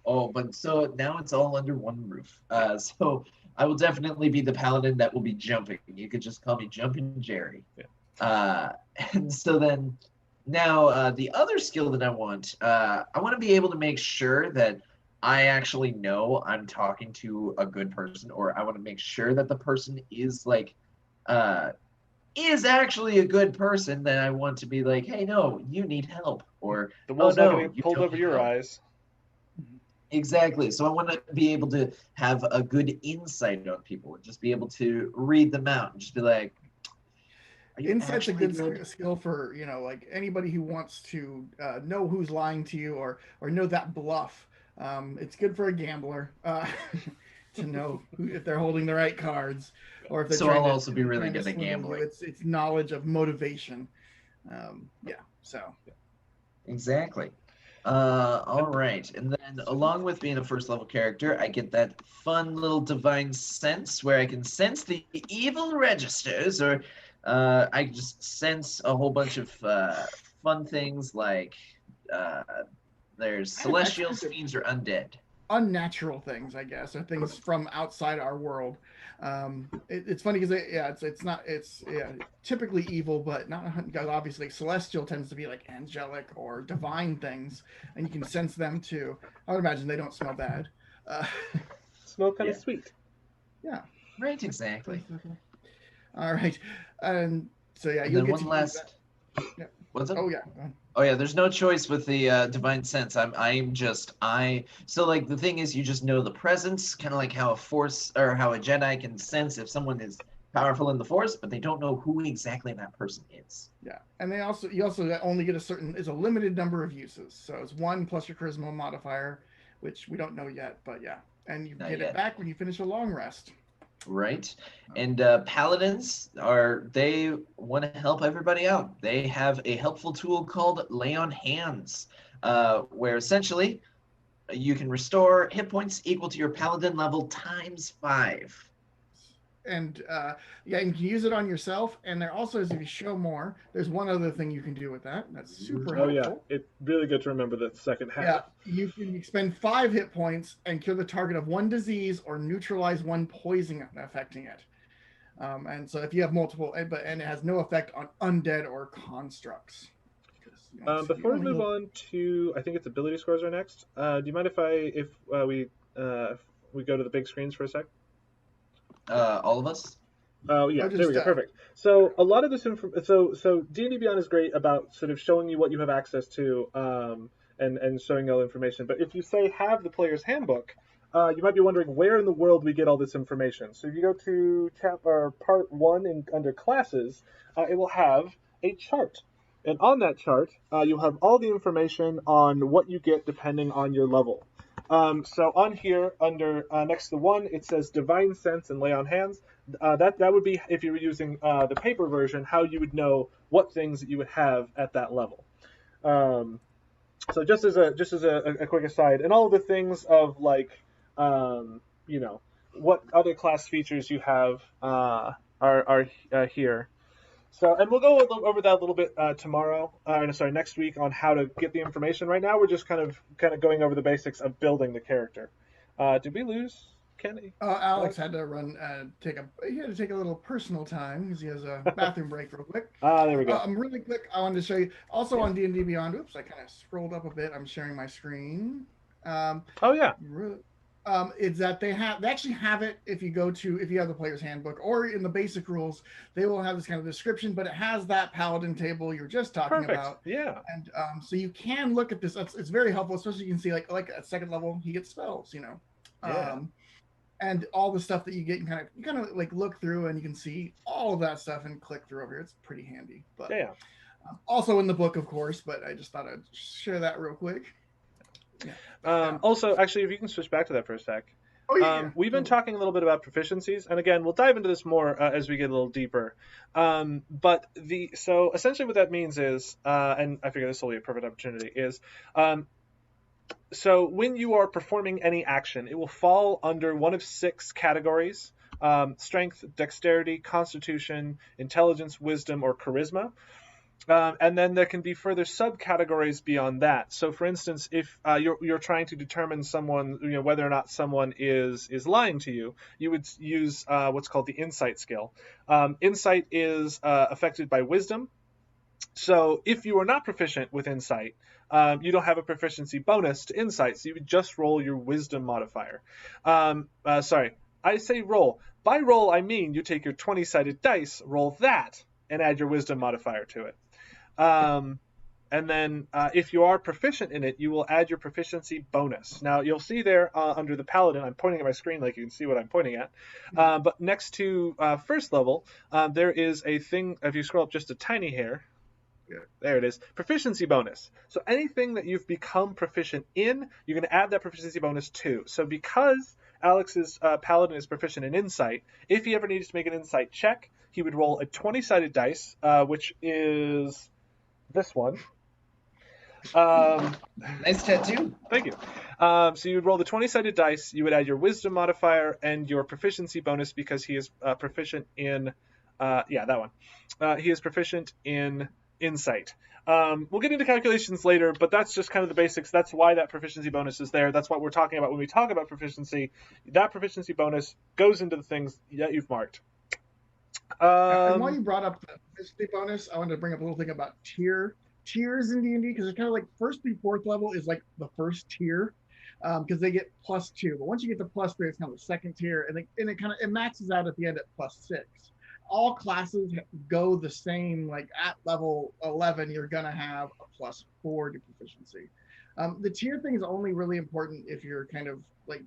Oh, but so now it's all under one roof. So I will definitely be the paladin that will be jumping. You could just call me Jumping Jerry. Yeah. And so then now the other skill that I want to be able to make sure that I actually know I'm talking to a good person, or I want to make sure that the person is like is actually a good person. Then I want to be like, hey, no, you need help, or the wool's not getting pulled over your eyes. Exactly. So I want to be able to have a good insight on people and just be able to read them out and just be like, are you Insight's a actually good good? skill for, like anybody who wants to know who's lying to you, or know that bluff. It's good for a gambler to know if they're holding the right cards, or if they're So I'll trying to also be really good at swindle you. gambling. It's knowledge of motivation. Yeah. So Exactly. All right. And then along with being a first level character, I get that fun little divine sense where I can sense the evil registers, or I just sense a whole bunch of fun things like uh, there's I have celestials, actually fiends, or undead. unnatural things, I guess, or things from outside our world. It's funny because it's not it's typically evil, but not obviously celestial tends to be like angelic or divine things, and you can sense them too. I would imagine they don't smell bad. Uh, Smell kind of Yeah, sweet. yeah. right, exactly. All right, and so yeah, And you'll then get one to use that. last, Yeah. what's up? Oh yeah. Go ahead. Oh yeah, there's no choice with the divine sense. I'm just I so like the thing is you just know the presence, kind of like how a force or how a Jedi can sense if someone is powerful in the force, but they don't know who exactly that person is. Yeah, and you also only get it's a limited number of uses. So it's one plus your charisma modifier, which we don't know yet, but yeah, and you Not get it yet. back when you finish a long rest. Right? And paladins they want to help everybody out. They have a helpful tool called Lay on Hands, where essentially you can restore hit points equal to your paladin level times 5. And yeah, you can use it on yourself. And there also is, if you show more, there's one other thing you can do with that. That's super Oh yeah, helpful. it's really good to remember the second Yeah, half. you can spend 5 hit points and cure the target of one disease or neutralize one poison affecting it. And so if you have multiple, and it has no effect on undead or constructs. Because you Before we only move heal. on to, I think it's ability scores are next. Do you mind if we go to the big screens for a sec? All of us? Oh Oh, yeah, there we just go, perfect. So a lot of this so D&D Beyond is great about sort of showing you what you have access to, and showing you all the information. But if you say have the player's handbook, you might be wondering where in the world we get all this information. So if you go to part one under classes, it will have a chart, and on that chart, you'll have all the information on what you get depending on your level. So on here, under next to one, it says Divine Sense and Lay on Hands. That would be if you were using the paper version, how you would know what things that you would have at that level. Um, so just as a quick aside, and all of the things of like, you know, what other class features you have are here. So, and we'll go over that a little bit tomorrow. Sorry, next week on how to get the information. Right now, we're just kind of going over the basics of building the character. Did we lose Kenny? Alex had to run, he had to take a little personal time because he has a bathroom break real quick. There we go. Really quick, I wanted to show you also on D&D Beyond. Oops, I kind of scrolled up a bit. I'm sharing my screen. Oh yeah. Really, is that they actually have it if you have the player's handbook or in the basic rules, they will have this kind of description, but it has that paladin table you were just talking Perfect. about. Yeah. And so you can look at this. It's very helpful, especially you can see like at second level he gets spells, Yeah. and all the stuff that you get. You kind of like look through and you can see all of that stuff and click through over here. It's pretty handy. But Yeah. also in the book, of course. But I just thought I'd share that real quick. Yeah. Also, actually, if you can switch back to that for a sec. Oh yeah. We've been talking a little bit about proficiencies, and again, we'll dive into this more as we get a little deeper. So essentially, what that means is, and I figure this will be a perfect opportunity, is so when you are performing any action, it will fall under one of 6 categories: strength, dexterity, constitution, intelligence, wisdom, or charisma. And then there can be further subcategories beyond that. So, for instance, if you're trying to determine someone, whether or not someone is lying to you, you would use what's called the insight skill. Insight is affected by wisdom. So, if you are not proficient with insight, you don't have a proficiency bonus to insight. So you would just roll your wisdom modifier. Sorry, I say roll. By roll, I mean you take your 20-sided dice, roll that, and add your wisdom modifier to it. And then if you are proficient in it, you will add your proficiency bonus. Now, you'll see there under the paladin, I'm pointing at my screen like you can see what I'm pointing at. But next to first level, there is a thing, if you scroll up just a tiny hair, there it is, proficiency bonus. So anything that you've become proficient in, you're going to add that proficiency bonus to. So because Alex's paladin is proficient in insight, if he ever needs to make an insight check, he would roll a 20-sided dice, which is this one. Nice tattoo. Thank you. So you would roll the 20-sided dice, you would add your wisdom modifier and your proficiency bonus because he is proficient in, that one. He is proficient in insight. We'll get into calculations later, but that's just kind of the basics. That's why that proficiency bonus is there. That's what we're talking about when we talk about proficiency. That proficiency bonus goes into the things that you've marked. And while you brought up the proficiency bonus, I wanted to bring up a little thing about tiers in D&D, because it's kind of like first through fourth level is like the first tier, because they get +2. But once you get to +3, it's kind of the second tier, and it maxes out at the end at +6. All classes go the same. Like at level 11, you're gonna have a +4 to proficiency. The tier thing is only really important if you're kind of like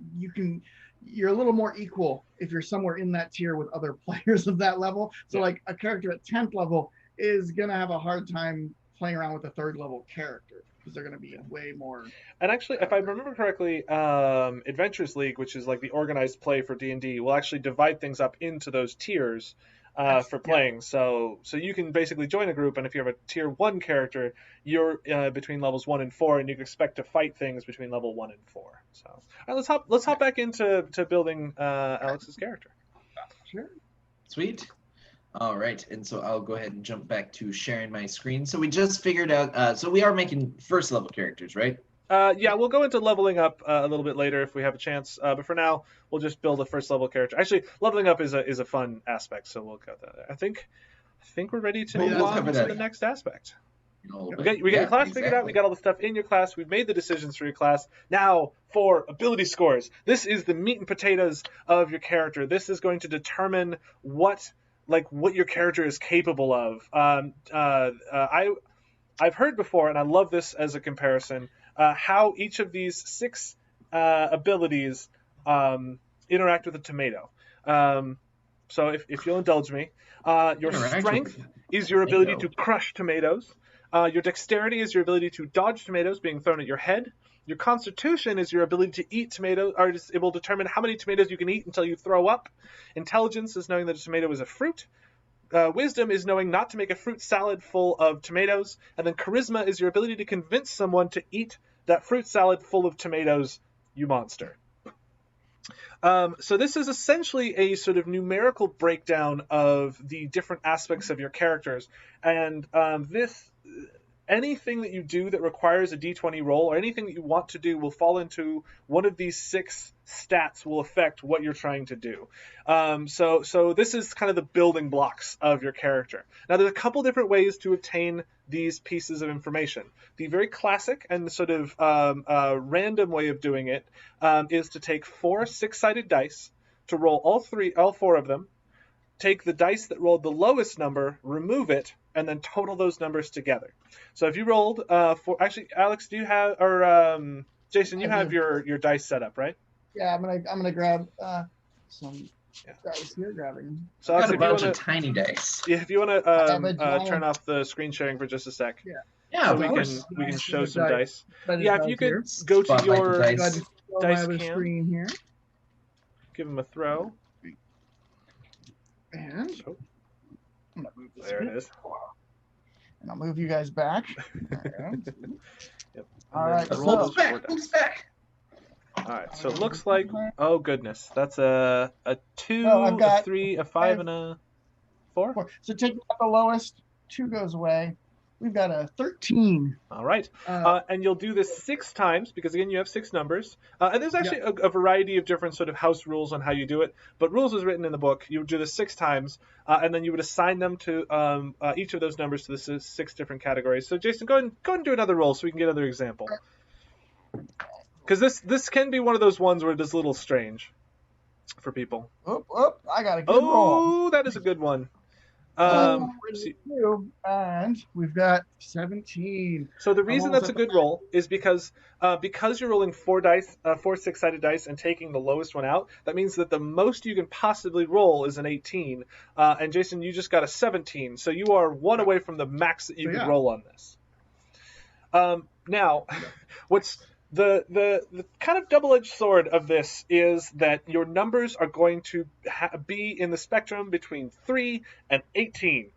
you're a little more equal if you're somewhere in that tier with other players of that level. So like a character at 10th level is gonna have a hard time playing around with a 3rd level character because they're going to be way more. And actually, if I remember correctly, Adventures League, which is like the organized play for D&D, will actually divide things up into those tiers for playing. So you can basically join a group, and if you have a tier 1 character, you're between levels 1 and 4, and you can expect to fight things between level 1 and 4. So all right, let's hop back into building Alex's character. Sure. Sweet. All right, and so I'll go ahead and jump back to sharing my screen. So we just figured out, so we are making first level characters, right? Yeah, we'll go into leveling up a little bit later if we have a chance. But for now, we'll just build a first level character. Actually, leveling up is a fun aspect, so we'll cut that. I think we're ready to move on to the next aspect. We got your class figured out. We got all the stuff in your class. We've made the decisions for your class. Now for ability scores. This is the meat and potatoes of your character. This is going to determine what your character is capable of. I've heard before, and I love this as a comparison, how each of these 6 abilities interact with a tomato. So if you'll indulge me, your strength is your ability to crush tomatoes. Your dexterity is your ability to dodge tomatoes being thrown at your head. Your constitution is your ability to eat tomatoes, or it will determine how many tomatoes you can eat until you throw up. Intelligence is knowing that a tomato is a fruit. Wisdom is knowing not to make a fruit salad full of tomatoes. And then charisma is your ability to convince someone to eat that fruit salad full of tomatoes, you monster. So this is essentially a sort of numerical breakdown of the different aspects of your characters. And anything that you do that requires a d20 roll, or anything that you want to do, will fall into one of these 6 stats will affect what you're trying to do. So this is kind of the building blocks of your character. Now, there's a couple different ways to obtain these pieces of information. The very classic and sort of random way of doing it is to take 4 6-sided dice, to roll all 4 of them, take the dice that rolled the lowest number, remove it, and then total those numbers together. So if you rolled actually, Alex, do you have, or Jason, you have your dice set up, right? Yeah, I'm gonna grab some dice here, grabbing them. So Alex, I've got a bunch of tiny dice. Yeah, if you want to turn off the screen sharing for just a sec. Yeah, so we can show some dice. Yeah, if you could go to your dice cam, screen here. give them a throw. And I'm gonna move this there it is. And I'll move you guys back. Yep. All right. Move back. All right. So it looks like, oh goodness, that's a 2, a 3, a 5, and a 4. So take the lowest. 2 goes away. We've got a 13. All right. And you'll do this 6 times because, again, you have 6 numbers. And there's actually a variety of different sort of house rules on how you do it. But rules is written in the book. You would do this 6 times, and then you would assign them to each of those numbers to the 6 different categories. So, Jason, go ahead and do another roll so we can get another example. Because this can be one of those ones where it is a little strange for people. Oh, I got a good roll. Oh, that is a good one. Um, We're so, two, and we've got 17. so the I'm reason almost that's a at the good roll is because you're rolling four dice, four six-sided dice, and taking the lowest one out. That means that the most you can possibly roll is an 18. And Jason, you just got a 17, so you are one away from the max that you So could yeah. roll on this. Now, what's the kind of double-edged sword of this is that your numbers are going to be in the spectrum between 3 and 18.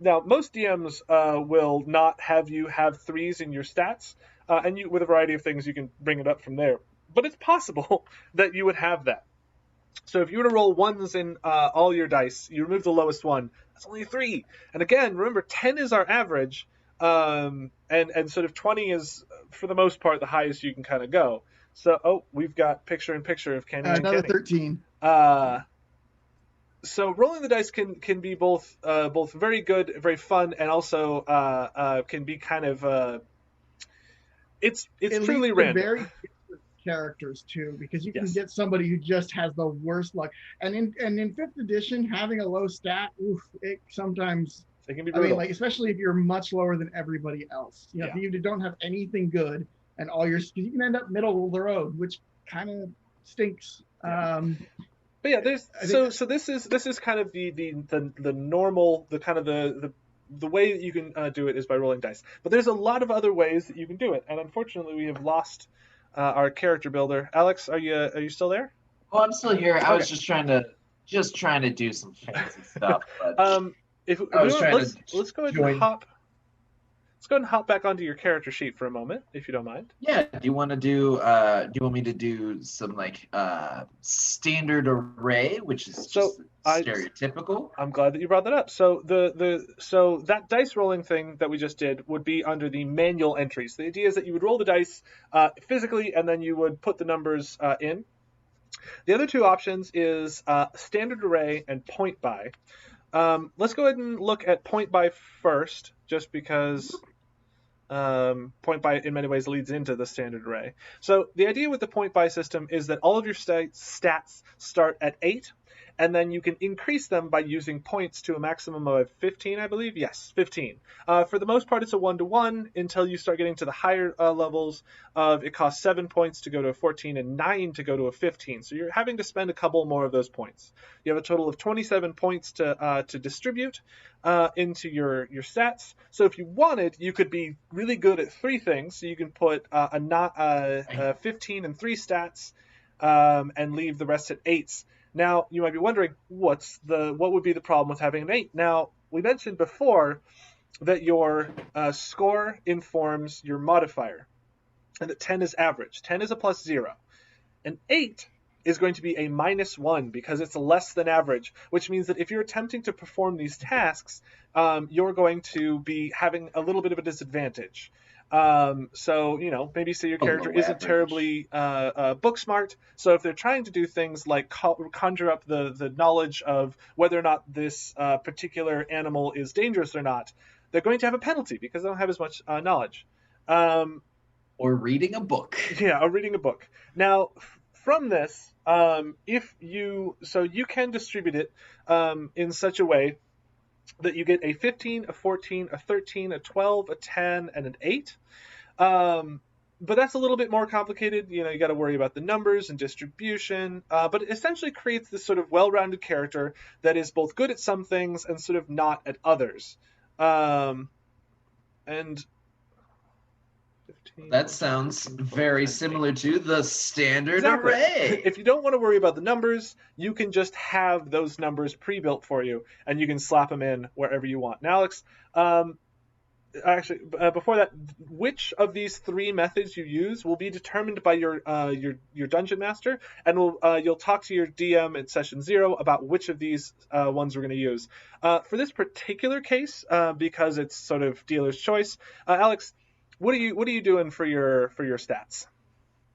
Now, most DMs will not have you have threes in your stats, and you, with a variety of things, you can bring it up from there. But it's possible that you would have that. So if you were to roll ones in all your dice, you remove the lowest one. That's only a 3. And again, remember, 10 is our average, and sort of 20 is, for the most part, the highest you can kind of go. So, we've got picture in picture of Kenny and Another Kenny. 13. So rolling the dice can be both very good, very fun, and also can be kind of it's It truly leads to random. very different characters too, because you can Yes. get somebody who just has the worst luck. And in fifth edition, having a low stat, it sometimes. It can be I mean, brutal. like especially if you're much lower than everybody else. You know, Yeah. if you don't have anything good, and all your, you can end up middle of the road, which kind of stinks. Yeah. But yeah, so this is kind of the normal, the kind of the way that you can do it is by rolling dice. But there's a lot of other ways that you can do it, and unfortunately we have lost our character builder. Alex, are you still there? Oh, I'm still here. I was Okay. just trying to do some fancy stuff. But Let's go ahead and hop. Let's go ahead and hop back onto your character sheet for a moment, if you don't mind. Yeah. Do you want me to do some like standard array, which is just stereotypical? I'm glad that you brought that up. So so that dice rolling thing that we just did would be under the manual entries. The idea is that you would roll the dice physically, and then you would put the numbers in. The other two options is standard array and point by. Let's go ahead and look at point by first, just because point by in many ways leads into the standard array. So the idea with the point by system is that all of your stats start at 8, and then you can increase them by using points to a maximum of 15, I believe. Yes, 15. For the most part, it's a 1-to-1 until you start getting to the higher levels of it costs 7 points to go to a 14 and 9 to go to a 15. So you're having to spend a couple more of those points. You have a total of 27 points to distribute into your stats. So if you wanted, you could be really good at 3 things. So you can put 15 and 3 stats and leave the rest at 8s. Now, you might be wondering, what would be the problem with having an 8? Now, we mentioned before that your score informs your modifier, and that 10 is average. 10 is a plus 0. An 8 is going to be a -1 because it's less than average, which means that if you're attempting to perform these tasks, you're going to be having a little bit of a disadvantage. So, maybe say your character isn't terribly book smart. So if they're trying to do things like conjure up the knowledge of whether or not this particular animal is dangerous or not, they're going to have a penalty because they don't have as much knowledge. Or reading a book. Yeah, or reading a book. Now, from this, you can distribute it in such a way that you get a 15, a 14, a 13, a 12, a 10, and an 8. But that's a little bit more complicated. You got to worry about the numbers and distribution. But it essentially creates this sort of well-rounded character that is both good at some things and sort of not at others. And 15, that sounds very similar to the standard exactly. array. If you don't want to worry about the numbers, you can just have those numbers pre-built for you, and you can slap them in wherever you want. Now, Alex, before that, which of these 3 methods you use will be determined by your dungeon master, and you'll talk to your DM in session 0 about which of these ones we're going to use. For this particular case, because it's sort of dealer's choice, Alex, what are you doing for your stats?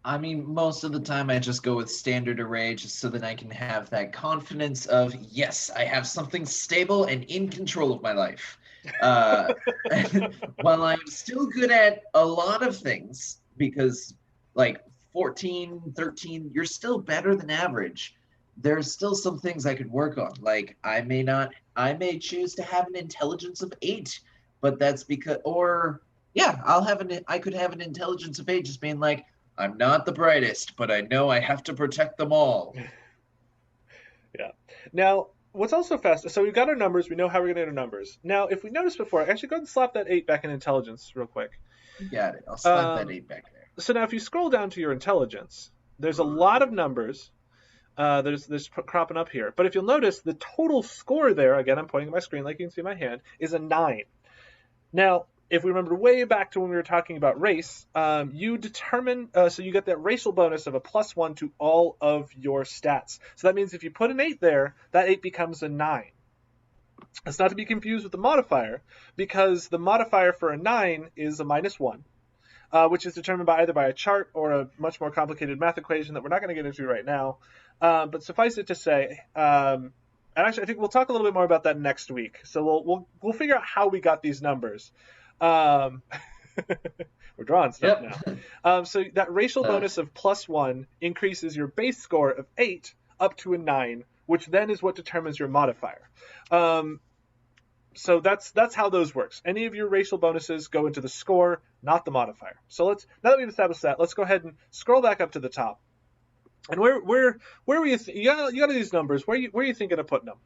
I mean, most of the time I just go with standard array just so that I can have that confidence of, yes, I have something stable and in control of my life. While I'm still good at a lot of things, because like 14, 13, you're still better than average. there's still some things I could work on. Like I may choose to have an intelligence of 8, but that's because, or yeah, I could have an intelligence of 8 just being like, I'm not the brightest, but I know I have to protect them all. Yeah. Now, what's also fast? So we've got our numbers. We know how we're going to get our numbers. Now, if we noticed before, actually go ahead and slap that 8 back in intelligence real quick. You got it. I'll slap that 8 back there. So now, if you scroll down to your intelligence, there's a lot of numbers. There's cropping up here. But if you'll notice, the total score there, again, I'm pointing at my screen like you can see my hand, is a 9. Now, if we remember way back to when we were talking about race, you determine, so you get that racial bonus of a +1 to all of your stats. So that means if you put an 8 there, that 8 becomes a 9. It's not to be confused with the modifier, because the modifier for a 9 is a -1, which is determined by either by a chart or a much more complicated math equation that we're not going to get into right now. But suffice it to say, and actually I think we'll talk a little bit more about that next week. So we'll figure out how we got these numbers. We're drawing stuff now. So that racial bonus of +1 increases your base score of 8 up to a 9, which then is what determines your modifier. So that's how those works. Any of your racial bonuses go into the score, not the modifier. So now that we've established that, let's go ahead and scroll back up to the top. And where were you? You got these numbers. Where are you thinking of putting them?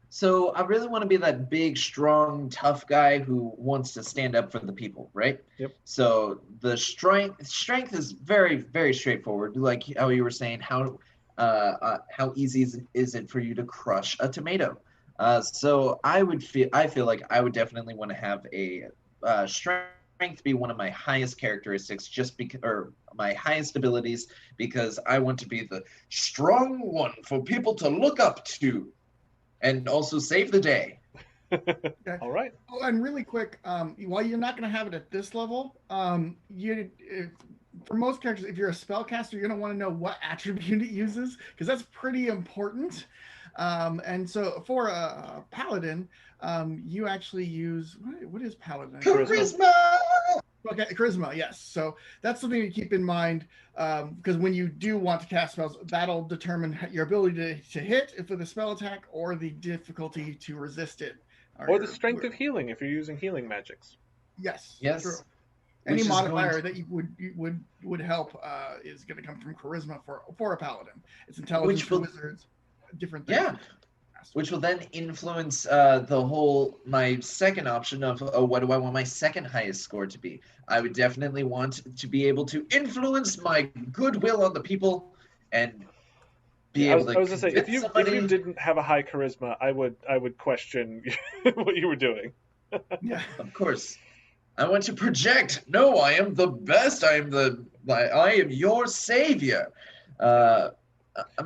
So I really want to be that big, strong, tough guy who wants to stand up for the people, right? Yep. So the strength is very, very straightforward. Like how you were saying, how easy is it for you to crush a tomato? So I feel like I would definitely want to have a strength be one of my highest characteristics, just because, or my highest abilities, because I want to be the strong one for people to look up to, and also save the day. Okay. All right. Oh, and really quick, while you're not going to have it at this level, for most characters, if you're a spellcaster, you're going to want to know what attribute it uses, because that's pretty important. And so for a paladin, you actually use, what is paladin? Charisma! Okay, charisma, yes. So that's something to keep in mind, because when you do want to cast spells, that'll determine your ability to hit if with a spell attack, or the difficulty to resist it. Or the strength of healing if you're using healing magics. Yes. Yes. True. Any modifier that you would help is going to come from charisma for a paladin. It's intelligence for wizards, different things. Yeah. Which will then influence my second option of what do I want my second highest score to be. I would definitely want to be able to influence my goodwill on the people and be able to. I was gonna say, if you didn't have a high charisma, I would question what you were doing. Yeah, of course. I want to project. No, I am the best. I am your savior. I'm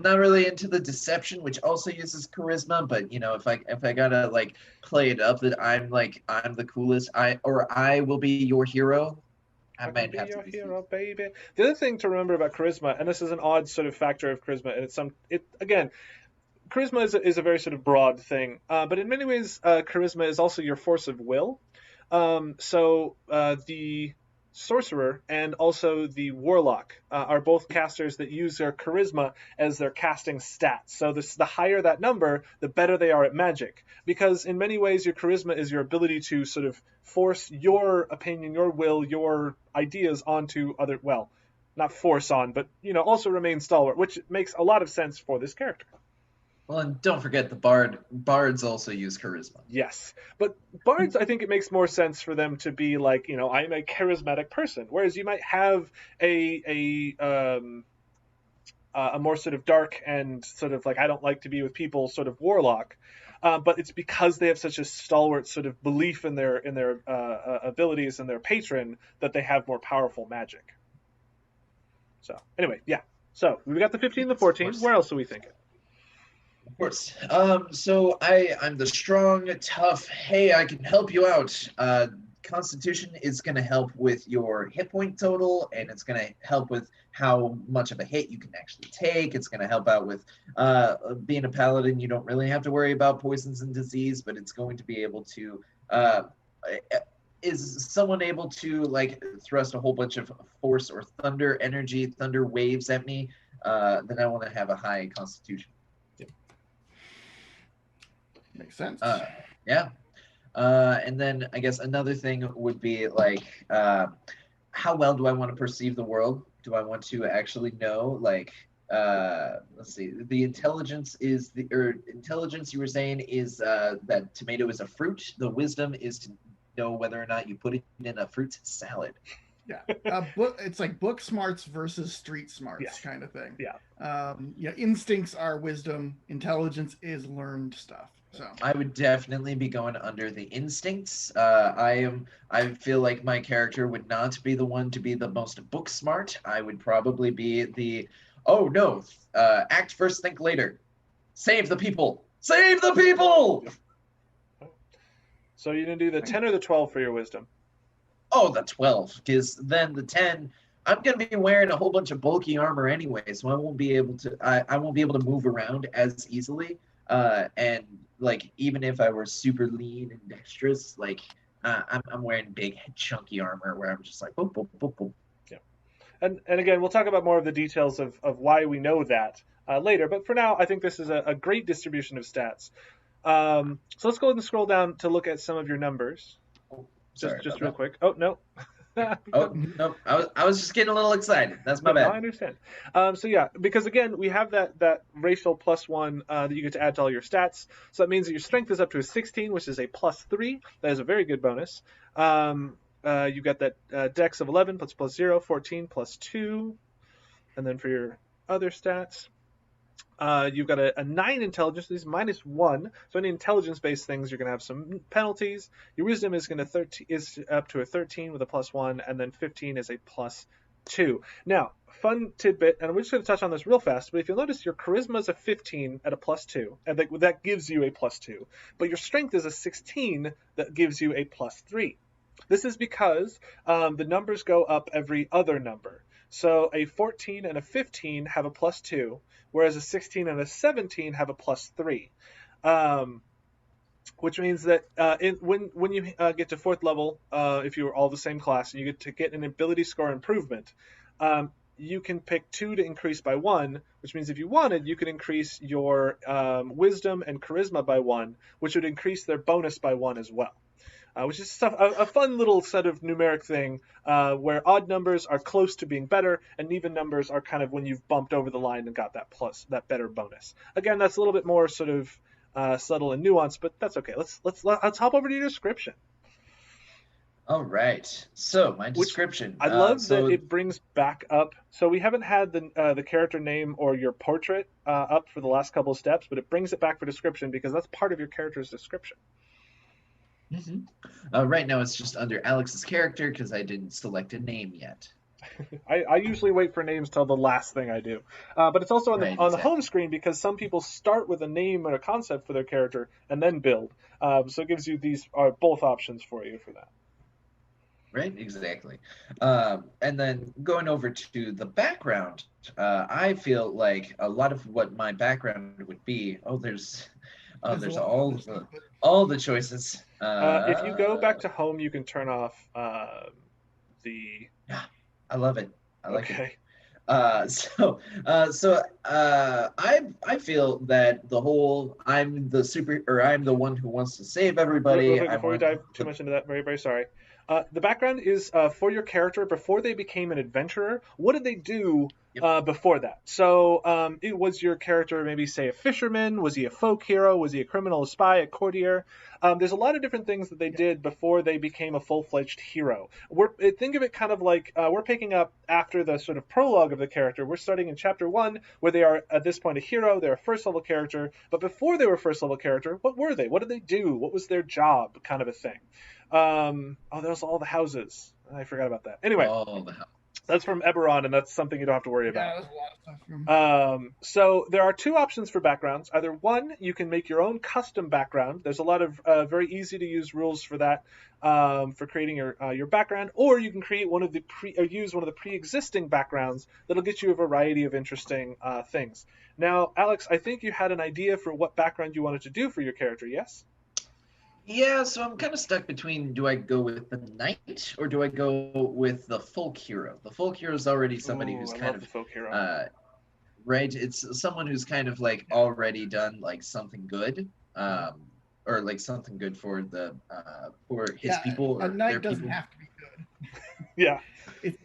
not really into the deception, which also uses charisma, but if I gotta like play it up that I'm the coolest, I will be your hero. I might have to be your hero, baby. The other thing to remember about charisma, and this is an odd sort of factor of charisma, and again, charisma is a very sort of broad thing, but in many ways, charisma is also your force of will. So the sorcerer and also the warlock are both casters that use their charisma as their casting stats. So the higher that number, the better they are at magic. Because in many ways, your charisma is your ability to sort of force your opinion, your will, your ideas onto other, well, not force on, but, also remain stalwart, which makes a lot of sense for this character. Well, and don't forget the bards also use charisma. Yes, but bards, I think it makes more sense for them to be like, I'm a charismatic person, whereas you might have a more sort of dark and sort of like I don't like to be with people sort of warlock, but it's because they have such a stalwart sort of belief in their abilities and their patron that they have more powerful magic. So anyway, yeah. So we got the 15 and the 14. Where else are we thinking? Of course. So I'm the strong, tough, hey, I can help you out. Constitution is going to help with your hit point total, and it's going to help with how much of a hit you can actually take. It's going to help out with being a paladin. You don't really have to worry about poisons and disease, but it's going to be able to is someone able to like thrust a whole bunch of force or thunder energy, thunder waves at me, then I want to have a high constitution. Makes sense. Yeah. And then I guess another thing would be like, how well do I want to perceive the world? Do I want to actually know, like, let's see, the intelligence is intelligence you were saying is that tomato is a fruit. The wisdom is to know whether or not you put it in a fruit salad. Yeah, book. It's like book smarts versus street smarts Yes. kind of thing. Yeah. Yeah. Instincts are wisdom. Intelligence is learned stuff. So I would definitely be going under the instincts. I feel like my character would not be the one to be the most book smart. I would probably be the, oh no, act first, think later. Save the people. Save the people. So you're gonna do the 10 or the 12 for your wisdom? Oh, the 12, because then the 10, I'm gonna be wearing a whole bunch of bulky armor anyway, so I won't be able to I won't be able to move around as easily. And like even if I were super lean and dexterous, like I'm wearing big chunky armor where I'm just like boop boop boop boop. Yeah. And again, we'll talk about more of the details of why we know that later. But for now, I think this is a great distribution of stats. So let's go ahead and scroll down to look at some of your numbers. Just real quick. Oh no. Oh no, I was just getting a little excited. That's my bad. I understand. So yeah, because again, we have that racial +1 that you get to add to all your stats. So that means that your strength is up to a 16, which is a +3. That is a very good bonus. You've got that dex of 11 plus 0, 14 plus 2. And then for your other stats, you've got a 9 intelligence. These -1. So any intelligence-based things, you're going to have some penalties. Your wisdom is is up to a 13 with a +1, and then 15 is a +2. Now, fun tidbit, and we're just going to touch on this real fast. But if you'll notice, your charisma is a 15 at a +2, and that gives you a +2. But your strength is a 16 that gives you a +3. This is because the numbers go up every other number. So a 14 and a 15 have a +2, whereas a 16 and a 17 have a +3. Which means that when you get to 4th level, if you were all the same class, and you get to get an ability score improvement, you can pick 2 to increase by 1, which means if you wanted, you could increase your wisdom and charisma by 1, which would increase their bonus by 1 as well. Which is a fun little set of numeric thing where odd numbers are close to being better, and even numbers are kind of when you've bumped over the line and got that better bonus. Again, that's a little bit more sort of subtle and nuanced, but that's okay. Let's hop over to your description. All right. So my description. I love that it brings back up. So we haven't had the character name or your portrait up for the last couple of steps, but it brings it back for description because that's part of your character's description. Mm-hmm. Right now it's just under Alex's character because I didn't select a name yet. I usually wait for names till the last thing I do, but it's also on the home screen because some people start with a name or a concept for their character and then build. So it gives you these both options for you for that. Right, exactly. And then going over to the background, I feel like a lot of what my background would be. There's all the choices. If you go back to home, you can turn off the. Yeah, I love it. I like it. I feel that I'm the one who wants to save everybody. Real quick, before we dive too much into that, very, very sorry. The background is for your character before they became an adventurer. What did they do before that? So it was your character maybe, say, a fisherman? Was he a folk hero? Was he a criminal, a spy, a courtier? There's a lot of different things that they did before they became a full-fledged hero. Think of it kind of like we're picking up after the sort of prologue of the character. We're starting in Chapter 1, where they are, at this point, a hero. They're a first-level character. But before they were first-level character, what were they? What did they do? What was their job, kind of a thing? There's all the houses. I forgot about that. Anyway, that's from Eberron, and that's something you don't have to worry about. Yeah, there's a lot of stuff. So there are 2 options for backgrounds. Either one, you can make your own custom background. There's a lot of very easy to use rules for that, for creating your background, or you can create use one of the pre-existing backgrounds that'll get you a variety of interesting things. Now, Alex, I think you had an idea for what background you wanted to do for your character. Yes? Yeah, so I'm kind of stuck between, do I go with the knight or do I go with the folk hero? The folk hero is already somebody who's kind of folk hero. Right. It's someone who's kind of like already done like something good. or like something good for his people A or knight their doesn't people. have to be good. Yeah.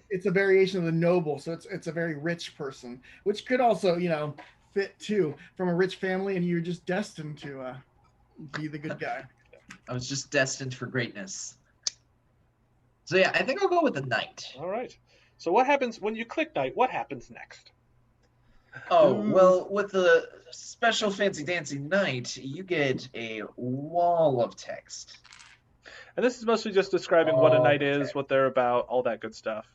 It's a variation of the noble, so it's a very rich person, which could also fit too from a rich family, and you're just destined to be the good guy. I was just destined for greatness. So yeah, I think I'll go with the knight. All right. So what happens when you click knight? What happens next? Oh, Ooh. well, with the special fancy dancy knight, you get a wall of text. And this is mostly just describing what a knight is, Okay. what they're about, all that good stuff.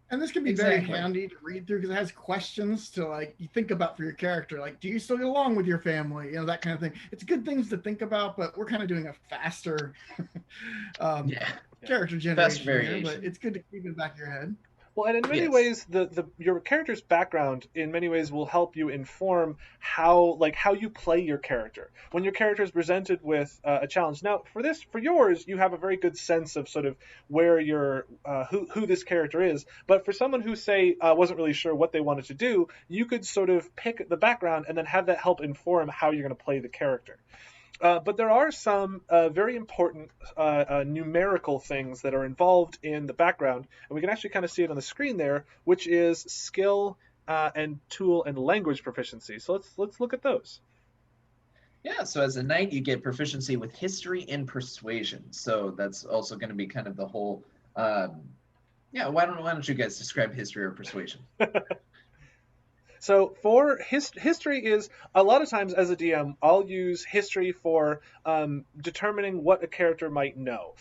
And this can be Exactly. very handy to read through because it has questions to you think about for your character, like do you still get along with your family, that kind of thing. It's good things to think about, but we're kind of doing a faster character generation here, but it's good to keep in the back of your head. Well, and in many ways, your character's background in many ways will help you inform how you play your character. When your character is presented with a challenge, now for yours, you have a very good sense of sort of where who this character is. But for someone who say wasn't really sure what they wanted to do, you could sort of pick the background and then have that help inform how you're going to play the character. But there are some very important numerical things that are involved in the background, and we can actually kind of see it on the screen there, which is skill and tool and language proficiency. So let's look at those. Yeah, so as a knight, you get proficiency with history and persuasion. So that's also going to be kind of the whole. Why don't you guys describe history or persuasion? So for history is a lot of times as a DM, I'll use history for determining what a character might know.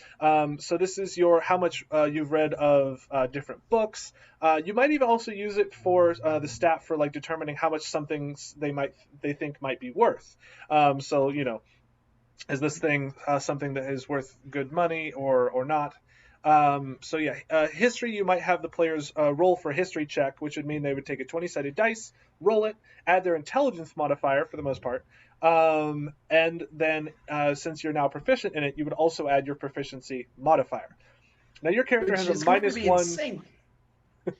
So this is how much you've read of different books. You might even also use it for the stat for determining how much something they think might be worth. So is this thing something that is worth good money or not? History, you might have the players roll for a history check, which would mean they would take a 20-sided dice, roll it, add their intelligence modifier for the most part, and then since you're now proficient in it, you would also add your proficiency modifier. Now your character has a -1. Insane.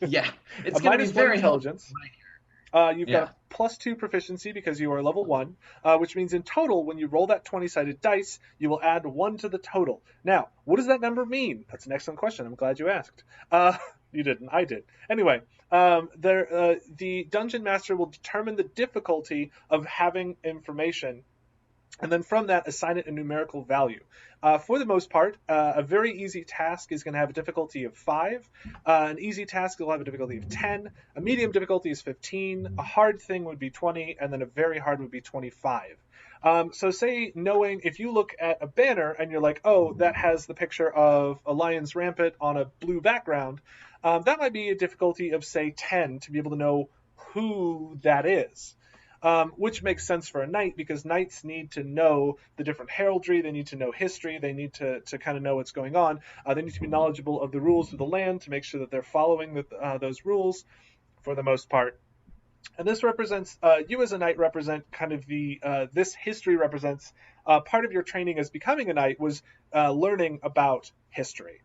Yeah, it's a -1 intelligence. You've got a +2 proficiency because you are level 1, which means in total, when you roll that 20-sided dice, you will add 1 to the total. Now, what does that number mean? That's an excellent question. I'm glad you asked. You didn't. I did. Anyway, the Dungeon Master will determine the difficulty of having information, and then from that, assign it a numerical value. For the most part, a very easy task is going to have a difficulty of 5. An easy task will have a difficulty of 10. A medium difficulty is 15. A hard thing would be 20, and then a very hard would be 25. So say knowing if you look at a banner and you're like, oh, that has the picture of a lion's rampant on a blue background, that might be a difficulty of, say, 10 to be able to know who that is. Which makes sense for a knight because knights need to know the different heraldry, they need to know history, they need to kind of know what's going on. They need to be knowledgeable of the rules of the land to make sure that they're following those rules for the most part. And this represents, you as a knight represent kind of this history represents part of your training as becoming a knight was learning about history.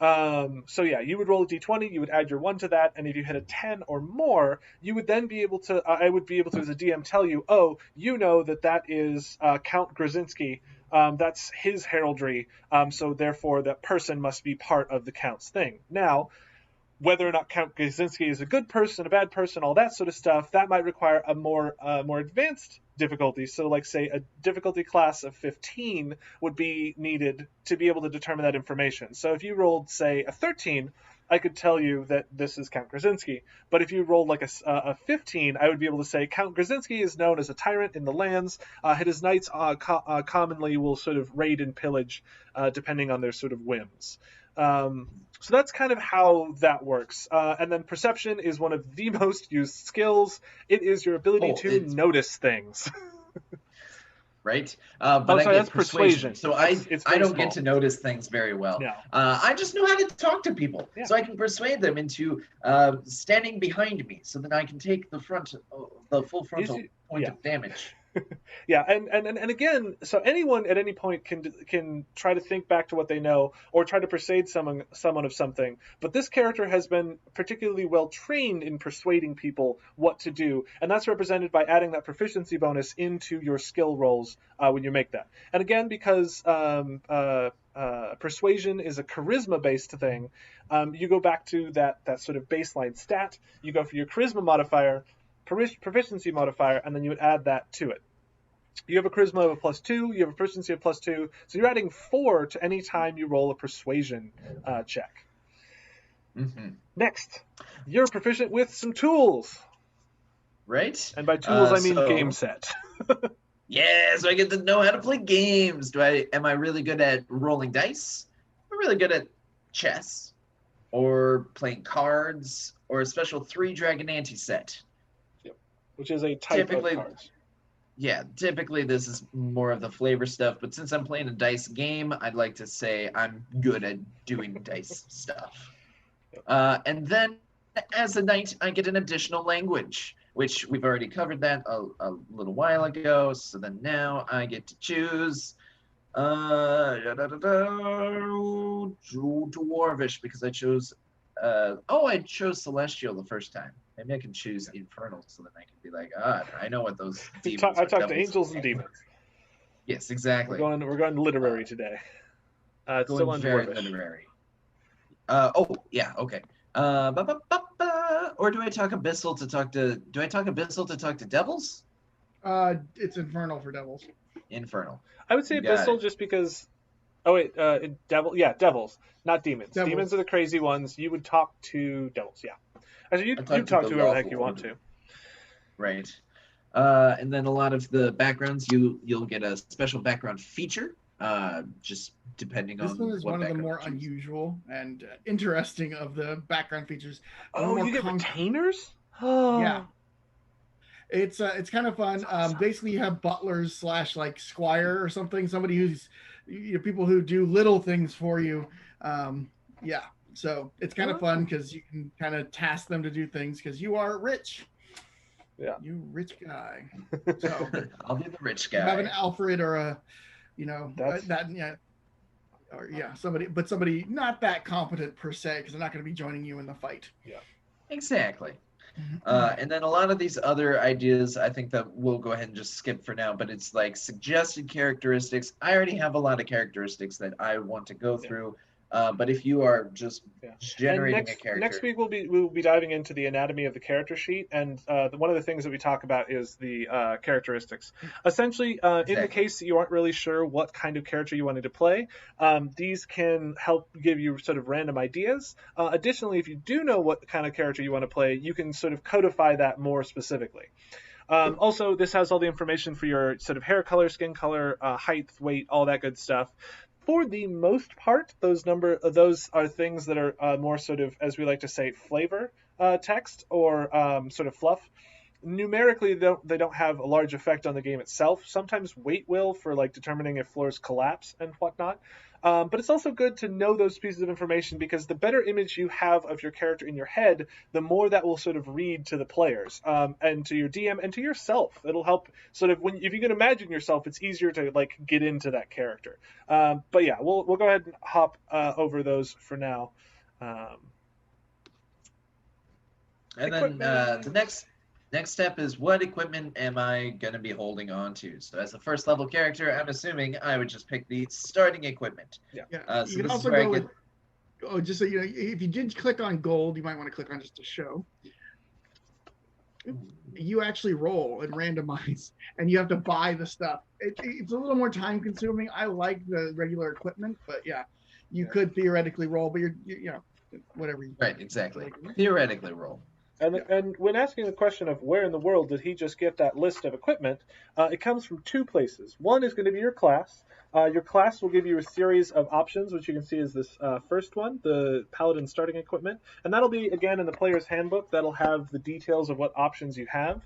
You would roll a d20, you would add your 1 to that, and if you hit a 10 or more, you would then be able to, I would be able to, as a DM, tell you, oh, you know that is Count Grzinski, that's his heraldry, so therefore that person must be part of the Count's thing. Now, whether or not Count Grzinski is a good person, a bad person, all that sort of stuff, that might require a more advanced difficulty. So, say, a difficulty class of 15 would be needed to be able to determine that information. So if you rolled, say, a 13, I could tell you that this is Count Grzinski. But if you rolled a 15, I would be able to say Count Grzinski is known as a tyrant in the lands. His knights commonly will sort of raid and pillage depending on their sort of whims. So that's kind of how that works. And then perception is one of the most used skills. It is your ability to notice things. Right? But I get persuasion. So I don't get to notice things very well. No. I just know how to talk to people. Yeah. So I can persuade them into standing behind me so that I can take the full frontal point of damage. Yeah, and again, so anyone at any point can try to think back to what they know or try to persuade someone of something. But this character has been particularly well trained in persuading people what to do, and that's represented by adding that proficiency bonus into your skill rolls when you make that. And again, because persuasion is a charisma-based thing, you go back to that sort of baseline stat. You go for your charisma modifier, proficiency modifier, and then you would add that to it. You have a charisma of a +2, you have a proficiency of +2, so you're adding 4 to any time you roll a persuasion check. Mm-hmm. Next, you're proficient with some tools. Right? And by tools, I mean game set. Yeah, so I get to know how to play games. Am I really good at rolling dice? Am I really good at chess? Or playing cards? Or a special 3 Dragon Anti-set? Yep. Which is a type of cards. Yeah, typically this is more of the flavor stuff, but since I'm playing a dice game, I'd like to say I'm good at doing dice stuff. And then as a knight, I get an additional language, which we've already covered that a little while ago. So then now I get to choose Dwarvish because I chose I chose Celestial the first time. Maybe I can choose Infernal so then I can be like, I know what those demons I talked to angels and demons. Yes, exactly. We're going literary today. It's still on very Dwarvish. literary. Okay. Or do I talk Abyssal to talk to? Do I talk Abyssal to talk to devils? It's Infernal for devils. Infernal. I would say Abyssal just because. Oh wait, devils, not demons. Demons are the crazy ones. You would talk to devils, yeah. Actually, you talk to whoever the heck you want to. Right. And then a lot of the backgrounds, you'll get a special background feature, just depending on. This one is one of the more unusual and interesting of the background features. Oh, you get retainers? Oh. Yeah. It's kind of fun. Basically, you have butlers / like squire or something. Somebody who's people who do little things for you. Yeah. So it's kind of fun because you can kind of task them to do things because you are rich. Yeah. You rich guy. So I'll be the rich guy. You have an Alfred or a, somebody not that competent per se because they're not going to be joining you in the fight. Yeah. Exactly. And then a lot of these other ideas, I think that we'll go ahead and just skip for now, but it's like suggested characteristics. I already have a lot of characteristists that I want to go through. But if you are just generating a character. Next week we'll be diving into the anatomy of the character sheet, and one of the things that we talk about is the characteristics. Essentially, in the case that you aren't really sure what kind of character you wanted to play, these can help give you sort of random ideas. Additionally, if you do know what kind of character you want to play, you can sort of codify that more specifically. Also, this has all the information for your sort of hair color, skin color, height, weight, all that good stuff. For the most part, those are things that are more sort of, as we like to say, flavor text or sort of fluff. Numerically, they don't have a large effect on the game itself. Sometimes weight will for like determining if floors collapse and whatnot. But it's also good to know those pieces of information because the better image you have of your character in your head, the more that will sort of read to the players and to your DM and to yourself. It'll help sort of if you can imagine yourself, it's easier to like get into that character. But yeah, we'll go ahead and hop over those for now. And then the next step is what equipment am I going to be holding on to? So as a first level character, I'm assuming I would just pick the starting equipment. Yeah. So you can also go with, just so you know, if you did click on gold, you might want to click on just to show. You actually roll and randomize, and you have to buy the stuff. It's a little more time consuming. I like the regular equipment, but yeah, you could theoretically roll, but you're whatever. Right, exactly. Theoretically roll. And when asking the question of where in the world did he just get that list of equipment, it comes from two places. One is going to be your class. Your class will give you a series of options, which you can see is this first one, the Paladin starting equipment. And that'll be, again, in the player's handbook. That'll have the details of what options you have.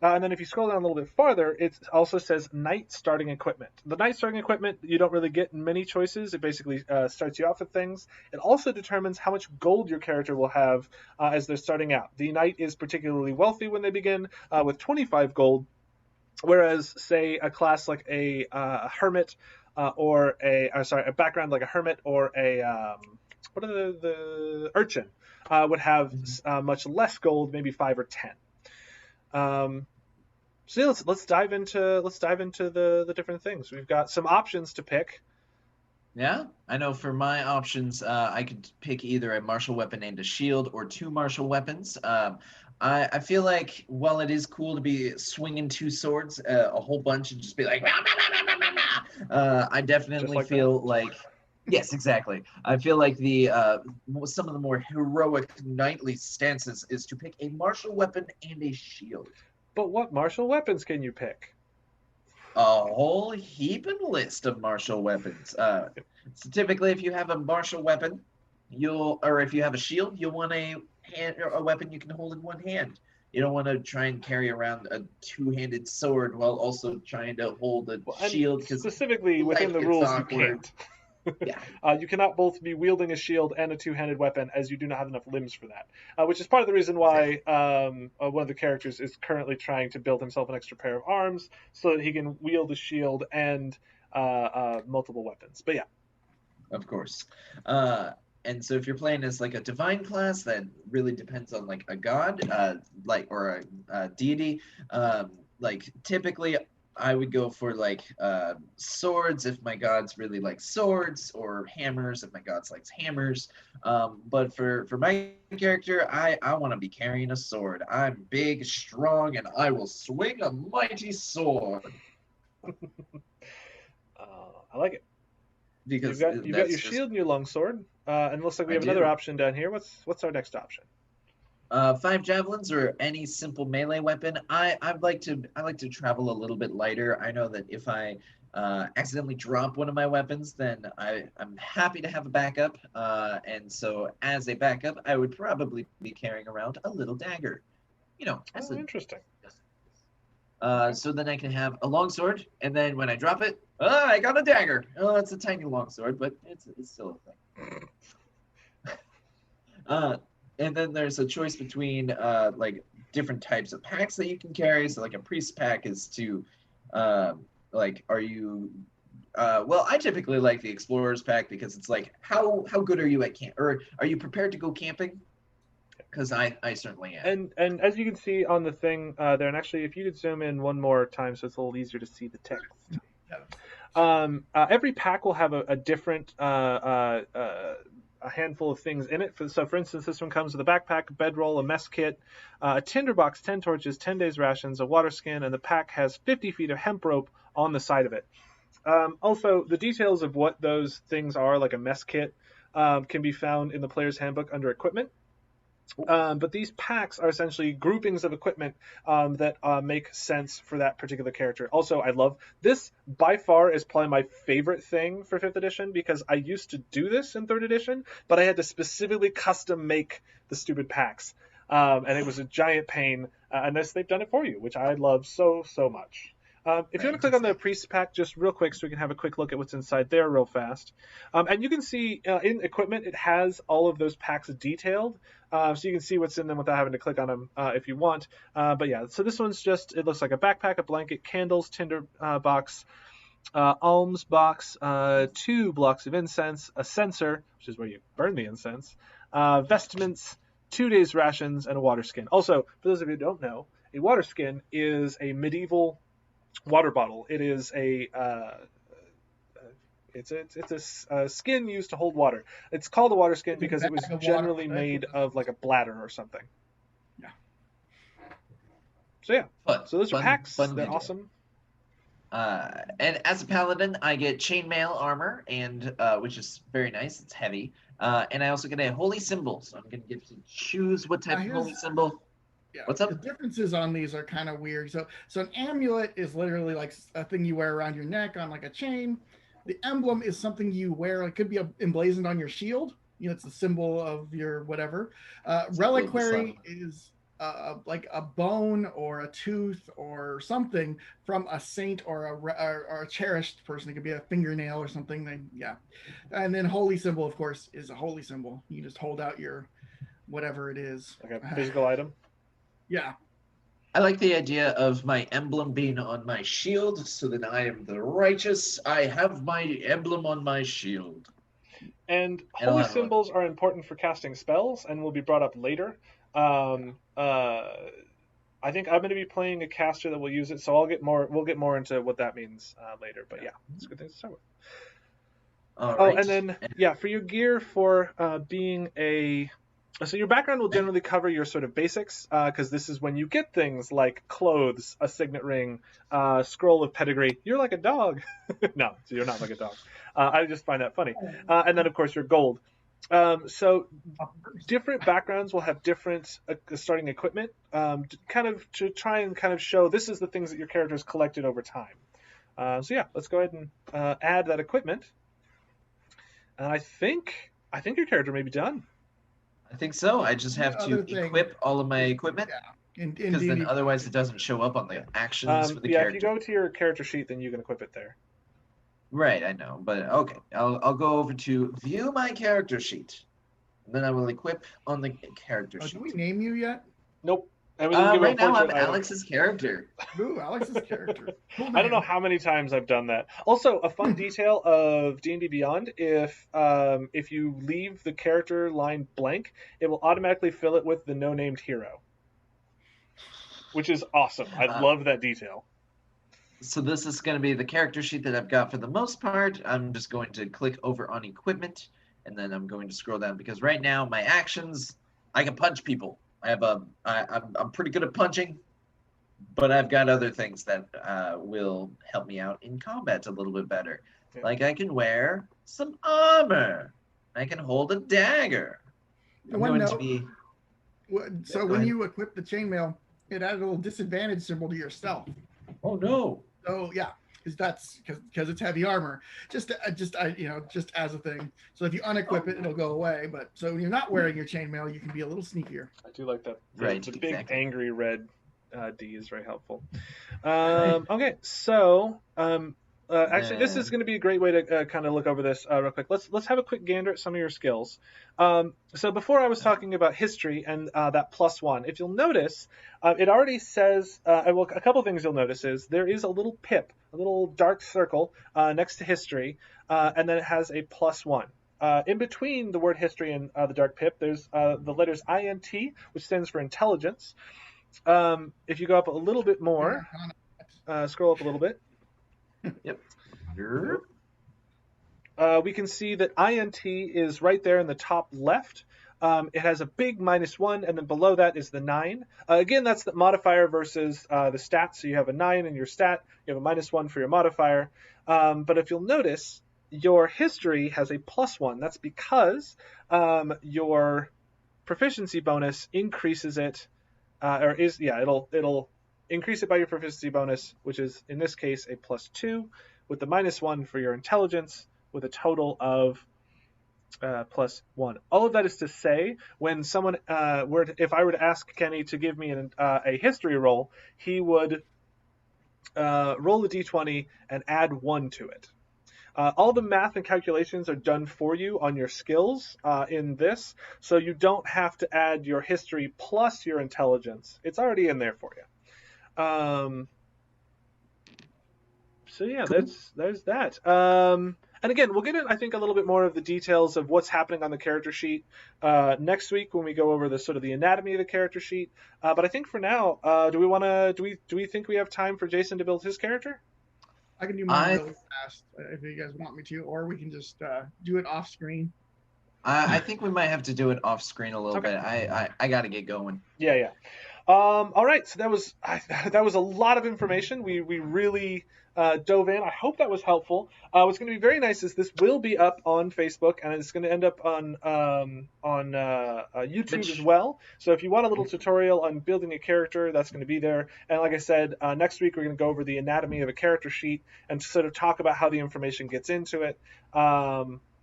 And then if you scroll down a little bit farther, it also says Knight starting equipment. The Knight starting equipment, you don't really get many choices. It basically starts you off with things. It also determines how much gold your character will have as they're starting out. The Knight is particularly wealthy when they begin with 25 gold. Whereas, say, a class like a hermit or a background like a hermit or what are the urchin would have much less gold, maybe 5 or 10. So yeah, let's dive into the different things. We've got some options to pick. Yeah, I know for my options, I could pick either a martial weapon and a shield or two martial weapons. I feel like while it is cool to be swinging two swords a whole bunch and just be like, "Rah, rah, rah, rah, rah, rah," I definitely like feel that. like, yes, exactly. I feel like some of the more heroic knightly stances is to pick a martial weapon and a shield. But what martial weapons can you pick? A whole heaping list of martial weapons. So typically, if you have a martial weapon, or if you have a shield, you'll want a weapon you can hold in one hand. You don't want to try and carry around a two-handed sword while also trying to hold a Well, and shield because specifically within life the gets rules, you awkward. can't. Yeah, You cannot both be wielding a shield and a two-handed weapon, as you do not have enough limbs for that. Which is part of the reason why one of the characters is currently trying to build himself an extra pair of arms so that he can wield a shield and multiple weapons. But yeah, of course. And so if you're playing as like a divine class, that really depends on like a god, or a deity. Like typically, I would go for like swords if my gods really like swords, or hammers if my gods likes hammers. But for my character, I want to be carrying a sword. I'm big, strong, and I will swing a mighty sword I like it. because You've got your that's just shield and your longsword, and it looks like we I have another do. option down here. What's our next option? 5 javelins or any simple melee weapon. I like to travel a little bit lighter. I know that if I accidentally drop one of my weapons, then I'm happy to have a backup. And so as a backup, I would probably be carrying around a little dagger. You know, as Oh, a interesting. Okay. so then I can have a longsword, and then when I drop it, oh, I got a dagger. Oh, it's a tiny longsword, but it's still a thing. Uh, and then there's a choice between like different types of packs that you can carry. So like a priest pack is to like are you well, I typically like the explorer's pack because it's like how good are you at camp, or are you prepared to go camping? Because I certainly am. And as you can see on the thing there, and actually, if you could zoom in one more time, so it's a little easier to see the text. Every pack will have a different a handful of things in it. So, for instance, this one comes with a backpack, bedroll, a mess kit, a tinderbox, 10 torches, 10 days rations, a water skin, and the pack has 50 feet of hemp rope on the side of it. Also, the details of what those things are, like a mess kit, can be found in the player's handbook under equipment. But these packs are essentially groupings of equipment that make sense for that particular character. Also, I love this. By far is probably my favorite thing for 5th edition because I used to do this in 3rd edition, but I had to specifically custom make the stupid packs. And it was a giant pain. And they've done it for you, which I love so much. If you want to click on the priest pack just real quick so we can have a quick look at what's inside there real fast. And you can see in equipment, it has all of those packs detailed. So you can see what's in them without having to click on them if you want. But yeah, so this one's just, it looks like a backpack, a blanket, candles, tinder box, alms box, 2 blocks of incense, a censer, which is where you burn the incense, vestments, 2 days rations, and a water skin. Also, for those of you who don't know, a water skin is a medieval water bottle. It is a skin used to hold water. It's called a water skin because it was generally made of like a bladder or something. Yeah. So yeah. Fun, So those are packs. fun They're video. awesome. And as a paladin, I get chainmail armor, and which is very nice. It's heavy. And I also get a holy symbol, so I'm gonna get to choose what type of holy symbol. Yeah, What's up? the differences on these are kind of weird. So an amulet is literally like a thing you wear around your neck on like a chain. The emblem is something you wear. It could be emblazoned on your shield. You know, it's the symbol of your whatever. Reliquary is like a bone or a tooth or something from a saint or a cherished person. It could be a fingernail or something. Yeah. And then holy symbol, of course, is a holy symbol. You just hold out your whatever it is. Like a physical item. Yeah. I like the idea of my emblem being on my shield, so that I am the righteous. I have my emblem on my shield. And And I'll holy have a- symbols are important for casting spells and will be brought up later. Um, uh, I think I'm going to be playing a caster that will use it, so we'll get more into what that means later. But yeah, it's a good thing to start with. All Oh, right. and then yeah, for your gear for being a so your background will generally cover your sort of basics because this is when you get things like clothes, a signet ring, scroll of pedigree. You're like a dog. No, so you're not like a dog. I just find that funny. And then of course your gold. So different backgrounds will have different starting equipment, kind of to try and kind of show this is the things that your character has collected over time. So yeah, let's go ahead and add that equipment. And I think your character may be done. I think so. I just have to equip all of my equipment. Yeah. Because then otherwise it doesn't show up on the actions for the character. If you go to your character sheet, then you can equip it there. Right, I know. But okay, I'll go over to view my character sheet. And then I will equip on the character sheet. Did we name you yet? Nope. And we right now I'm Alex's character. Ooh, Alex's character. Cool I don't know how many times I've done that. Also, a fun detail of D&D Beyond: if you leave the character line blank, it will automatically fill it with the no-named hero, which is awesome. I love that detail. So this is going to be the character sheet that I've got for the most part. I'm just going to click over on equipment, and then I'm going to scroll down because right now my actions, I can punch people. I'm pretty good at punching, but I've got other things that will help me out in combat a little bit better. Yeah. Like I can wear some armor. I can hold a dagger. When you equip the chainmail, it added a little disadvantage symbol to your stealth. Oh no! So yeah, because it's heavy armor. Just as a thing. So if you unequip it, it'll go away. But so when you're not wearing your chainmail, you can be a little sneakier. I do like that. Right. The big angry red D is very helpful. Okay, so actually, this is going to be a great way to kind of look over this real quick. Let's have a quick gander at some of your skills. So before I was talking about history and that +1. If you'll notice, it already says, well, a couple things you'll notice is there is a little pip, a little dark circle next to history, and then it has a +1. In between the word history and the dark pip, there's the letters INT, which stands for intelligence. If you go up a little bit more, scroll up a little bit. Yep. We can see that INT is right there in the top left. It has a big -1, and then below that is the 9. Again, that's the modifier versus the stat. So you have a 9 in your stat. You have a -1 for your modifier. But if you'll notice, your history has a +1. That's because your proficiency bonus increases it, it'll increase it by your proficiency bonus, which is in this case a +2, with the -1 for your intelligence, with a total of +1. All of that is to say, when someone if I were to ask Kenny to give me a history roll, he would roll the d20 and add 1 to it. All the math and calculations are done for you on your skills in this, so you don't have to add your history plus your intelligence. It's already in there for you. So yeah, cool. There's that. And again, we'll get in, I think, a little bit more of the details of what's happening on the character sheet next week when we go over the sort of the anatomy of the character sheet. But I think for now, do we think we have time for Jason to build his character? I can do mine really fast if you guys want me to, or we can just do it off screen. I think we might have to do it off screen a little bit. I got to get going. Yeah. All right, so that was a lot of information. We really dove in. I hope that was helpful. What's going to be very nice is this will be up on Facebook, and it's going to end up on YouTube as well. So if you want a little tutorial on building a character, that's going to be there. And like I said, next week we're going to go over the anatomy of a character sheet and sort of talk about how the information gets into it.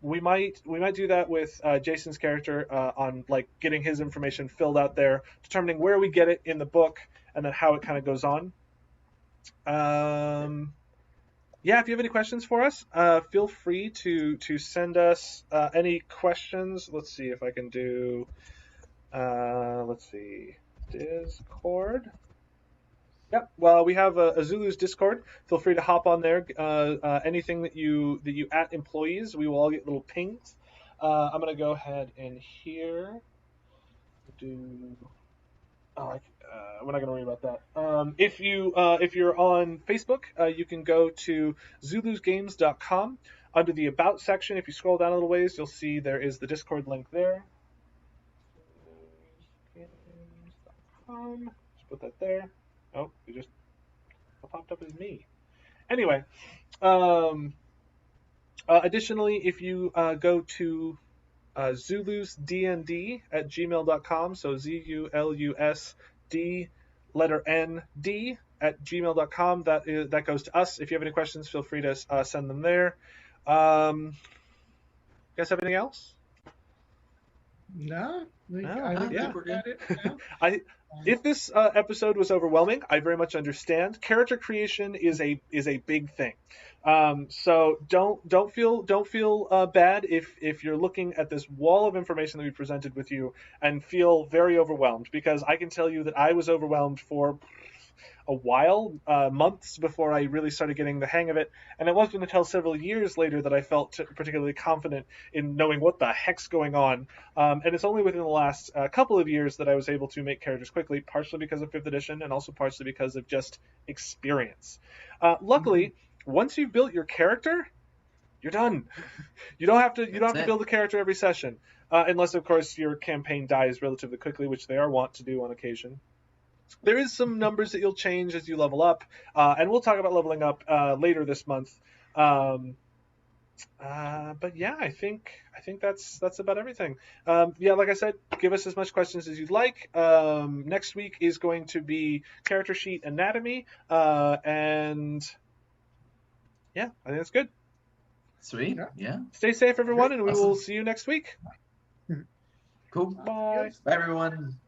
We might do that with Jason's character on like getting his information filled out there, determining where we get it in the book, and then how it kind of goes on. If you have any questions for us, feel free to send us any questions. Let's see if I can do. Discord. Yep. Well, we have a Zulu's Discord. Feel free to hop on there. Anything that you at employees, we will all get little pings. I'm gonna go ahead and here do. We're not gonna worry about that. If you're on Facebook, you can go to zulusgames.com. Under the About section, if you scroll down a little ways, you'll see there is the Discord link there. Just put that there. Oh, it just popped up as me. Anyway, additionally, if you go to zulusdnd@gmail.com, so ZULUSD letter ND at gmail.com, that goes to us. If you have any questions, feel free to send them there. You guys have anything else? No, No, I think yeah. we're good. If this episode was overwhelming, I very much understand. Character creation is a big thing, so don't feel bad if you're looking at this wall of information that we presented with you and feel very overwhelmed, because I can tell you that I was overwhelmed for a while, months before I really started getting the hang of it, and it wasn't until several years later that I felt particularly confident in knowing what the heck's going on. And it's only within the last couple of years that I was able to make characters quickly, partially because of 5th edition and also partially because of just experience. Luckily, once you've built your character, you're done. You don't have to build a character every session, unless of course your campaign dies relatively quickly, which they are wont to do on occasion. There is some numbers that you'll change as you level up, and we'll talk about leveling up later this month. But yeah, I think that's about everything. Yeah, like I said, give us as much questions as you'd like. Next week is going to be character sheet anatomy, and yeah, I think that's good. Sweet. Yeah. Stay safe, everyone, and we Awesome. will see you next week. Cool. Bye. Bye, everyone.